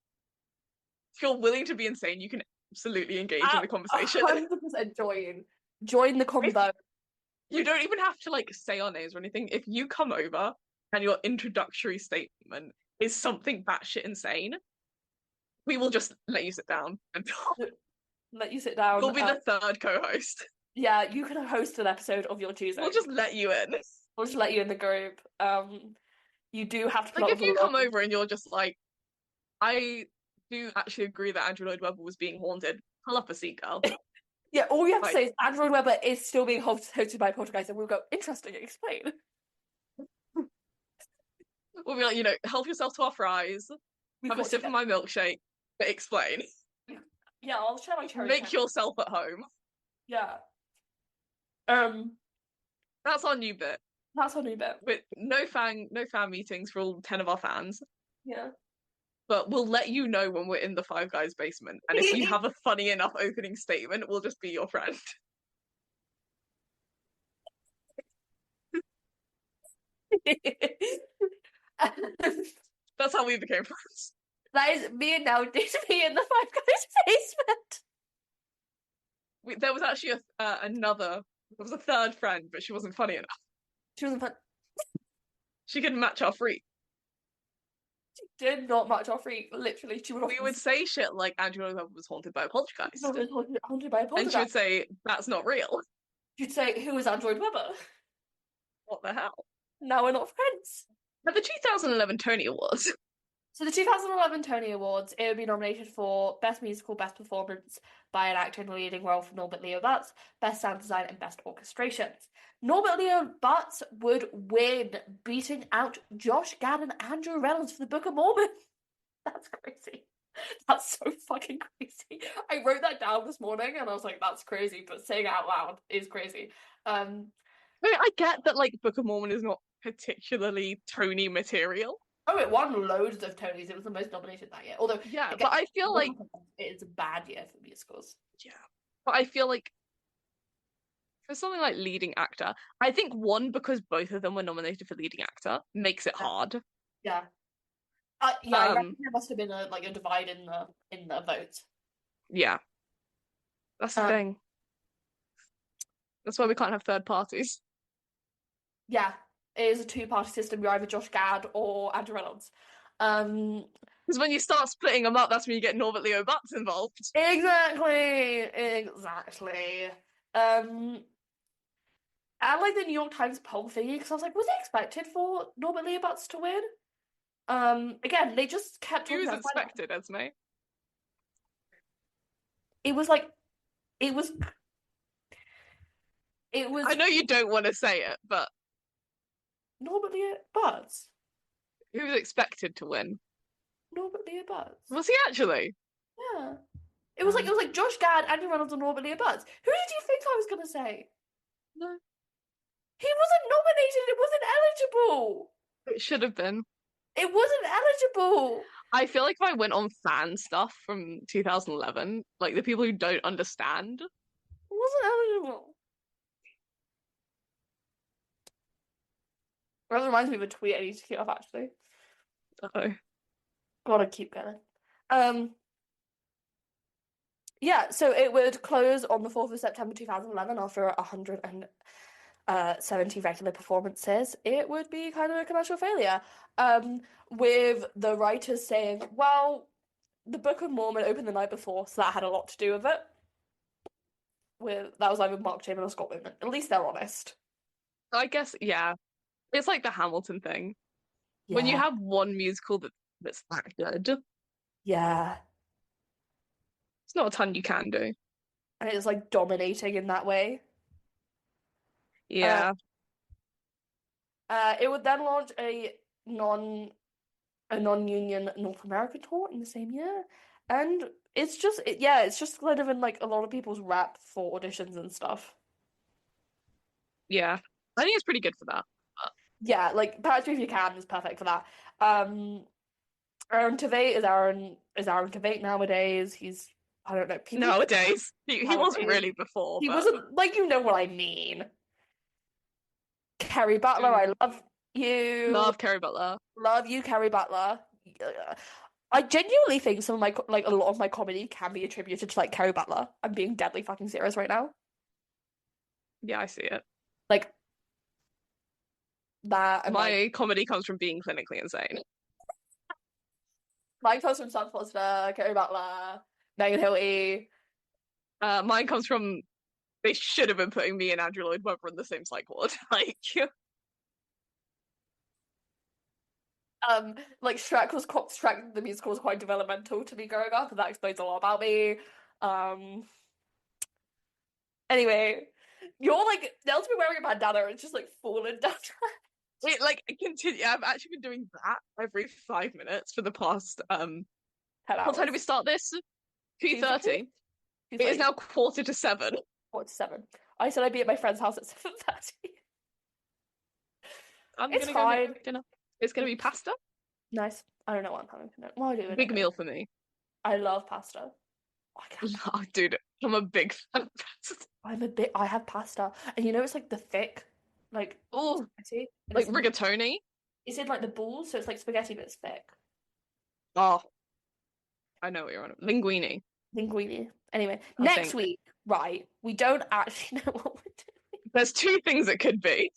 If you're willing to be insane, you can absolutely engage in the conversation. 100% join. Join the If combo. you don't even have to like say our names or anything. If you come over and your introductory statement is something batshit insane, we will just let you sit down and Let you sit down. we'll be the third co-host. Yeah, you can host an episode of your choosing. We'll just let you in. We'll just let you in the group. You do have to put Like up if with you a lot. come over and you're just like, I do actually agree that Andrew Lloyd Webber was being haunted. Pull up a seat, girl. Yeah, all you have to Like, say is Android Webber is still being hosted by Poltergeist, and we'll go, interesting, explain. we'll be like, help yourself to our fries, We have a caught sip you of my milkshake, but explain. there. Yeah, I'll share my cherry Make check. yourself at home. Yeah. That's our new bit. That's our new bit. With no fan meetings for all 10 of our fans. Yeah. But we'll let you know when we're in the Five Guys basement. And if you have a funny enough opening statement, we'll just be your friend. That's how we became friends. That is me and now did me in the Five Guys basement. There was actually there was a third friend, but she wasn't funny enough. She wasn't fun. She could match our freak. She did not match our freak. Literally, she would We would say shit like Andrew Lloyd Webber was haunted by a poltergeist. haunted by a And she would poltergeist. say, that's not real. She'd say, who is Android Webber? What the hell? Now we're not friends. At the 2011 Tony Awards, So the 2011 Tony Awards, it would be nominated for Best Musical, Best Performance by an Actor in a Leading Role for Norbert Leo Butz, Best Sound Design, and Best Orchestration. Norbert Leo Butz would win, beating out Josh Gad and Andrew Reynolds for the Book of Mormon. That's crazy. That's so fucking crazy. I wrote that down this morning and I was like, that's crazy, but saying it out loud is crazy. I mean, I get that like Book of Mormon is not particularly Tony material. Oh, it won loads of Tonys. It was the most nominated that year. Although, Yeah, again, but I feel like it is a bad year for musicals. yeah, but I feel like for something like leading actor, I think one because both of them were nominated for leading actor makes it hard. Yeah. Yeah, I reckon there must have been a divide in the vote. Yeah, that's the thing. That's why we can't have third parties. Yeah, it is a two-party system. You're either Josh Gad or Andrew Reynolds. Because when you start splitting them up, that's when you get Norbert Leo Butz involved. Exactly. I like the New York Times poll thingy because I was like, was it expected for Norbert Leo Butz to win? Again, they just kept Who talking was about expected, Esme? it was like it was I know you don't want to say it, but Norbert Leo Butz. who was expected to win? Norbert Leo Butz. Was he actually? Yeah. It was like Josh Gad, Andrew Reynolds, and Robert Lee Butts. Who did you think I was gonna say? No, He wasn't nominated. It wasn't eligible. it should have been. It wasn't eligible. I feel like if I went on fan stuff from 2011, like the people who don't understand. It wasn't eligible. That reminds me of a tweet I need to keep up actually. Oh, Gotta keep going. Um, yeah, so it would close on the 4th of September 2011 after 170 regular performances. It would be kind of a commercial failure. With the writers saying, well, the Book of Mormon opened the night before, so that had a lot to do with it. That was either Mark Chapman or Scott Wittman. At least they're honest. I guess yeah. It's like the Hamilton thing. When you Yeah, have one musical that's that good, yeah. it's not a ton you can do. And it's like dominating in that way. Uh, Yeah. it would then launch non a non-union North American tour in the same year, and it's just kind of in like a lot of people's rap for auditions and stuff. Yeah. I think it's pretty good for that. Yeah, like Patch Me If You Can is perfect for that. Um, Aaron Tveit is Aaron Tveit nowadays. He's I don't know people Nowadays. He wasn't nowadays. really before, He but wasn't like you know what I mean. Kerry Butler, I mm, love you. love Kerry Butler. Love you, Kerry Butler. I genuinely think some of my like a lot of my comedy can be attributed to like Kerry Butler. I'm being deadly fucking serious right now. Yeah, I see it. Like that and like My comedy comes from being clinically insane. Mike Post from Sam Foster, Kerry Butler, Megan Hilty. Mine comes from they should have been putting me and Andrew Lloyd Webber in the same psych ward. Like, Like Shrek the musical was quite developmental to me growing up, and that explains a lot about me. Um, anyway, you're like Nell's been wearing a bandana, it's just like fallen down. it like continue. I've actually been doing that every 5 minutes for the past 10 what time did hours. we start this? 2:30. 2:30? It is now 7:15. What's 7? I said I'd be at my friend's house at 7:30. I'm It's gonna go fine. make dinner. It's gonna be pasta. Nice. I don't know what I'm having for dinner. Well, I do. I Big don't know. meal for me. I love pasta. I can have Oh, dude, I'm a big fan of pasta. I have pasta. And you know it's like the thick, like Oh, spaghetti. And like rigatoni. it's in like the balls, so it's like spaghetti but it's thick. Oh, I know what you're on. Linguine, Linguine. Anyway, I next think. week, right, we don't actually know what we're doing. There's two things it could be.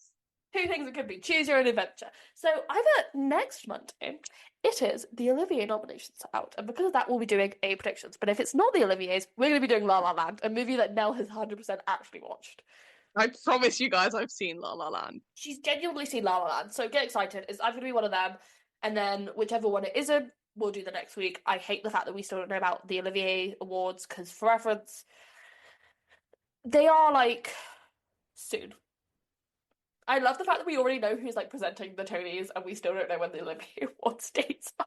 Two things it could be. Choose your own adventure. So either next Monday, it is the Olivier nominations are out, and because of that, we'll be doing A predictions. But if it's not the Oliviers, we're going to be doing La La Land, a movie that Nell has 100% actually watched. I promise you guys, I've seen La La Land. She's genuinely seen La La Land, so get excited. It's I'm going to be one of them, and then whichever one it isn't, we'll do the next week. I hate the fact that we still don't know about the Olivier Awards because, for reference, they are like soon. I love the fact that we already know who's like presenting the Tonys, and we still don't know when the Olivier Awards dates are.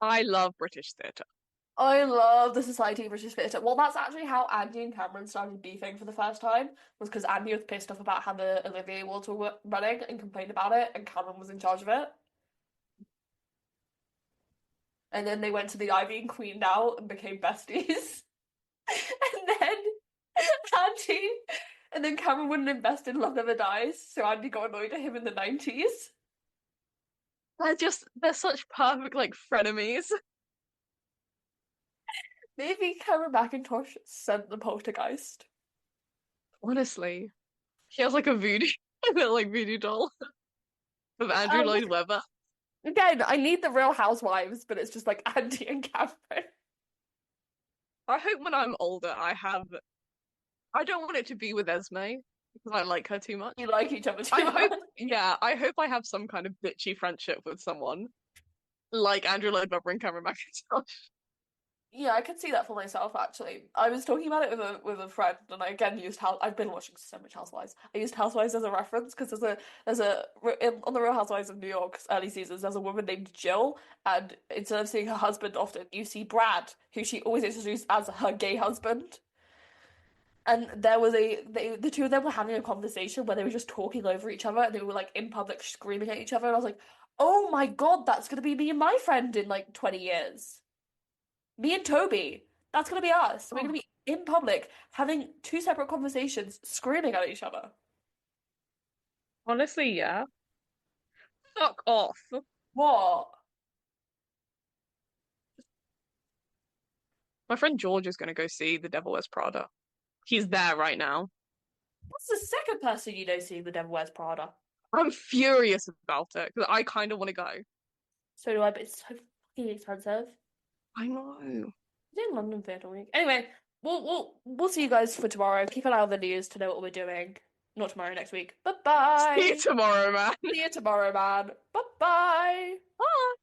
I love British theatre. I love the Society of British Theatre. Well, that's actually how Andy and Cameron started beefing for the first time, was because Andy was pissed off about how the Olivier Awards were running and complained about it, and Cameron was in charge of it. And then they went to the Ivy and Queen now and became besties. And then Andy, and then Cameron wouldn't invest in Love Never Dies, so Andy got annoyed at him in the 90s. They're such perfect like frenemies. Maybe Cameron McIntosh sent the poltergeist. Honestly, she has like a voodoo, like voodoo doll of Andrew Um, Lloyd Webber. Again, I need the Real Housewives, but it's just like Andy and Cameron. I hope when I'm older, I don't want it to be with Esme because I like her too much. You like each other too I much. hope, yeah, I hope I have some kind of bitchy friendship with someone like Andrew Lloyd Webber and Cameron McIntosh. Yeah, I could see that for myself actually. I was talking about it with a friend, and I again used how I've been watching so much Housewives. I used Housewives as a reference because on the Real Housewives of New York's early seasons, there's a woman named Jill, and instead of seeing her husband often, you see Brad, who she always introduced as her gay husband. And the two of them were having a conversation where they were just talking over each other, and they were like in public screaming at each other. And I was like, oh my God, that's gonna be me and my friend in like 20 years. Me and Toby. That's gonna be us. We're Oh, gonna be in public having two separate conversations, screaming at each other. honestly, yeah. Fuck off. What? My friend George is gonna go see The Devil Wears Prada. He's there right now. That's the second person you know seeing The Devil Wears Prada. I'm furious about it because I kind of want to go. So do I, but it's so fucking expensive. I know. It's in London Theatre Week. Anyway, we'll see you guys for tomorrow. Keep an eye on the news to know what we're doing. Not tomorrow, next week. Bye See you bye. tomorrow, man. See you tomorrow, man. Bye bye. Bye.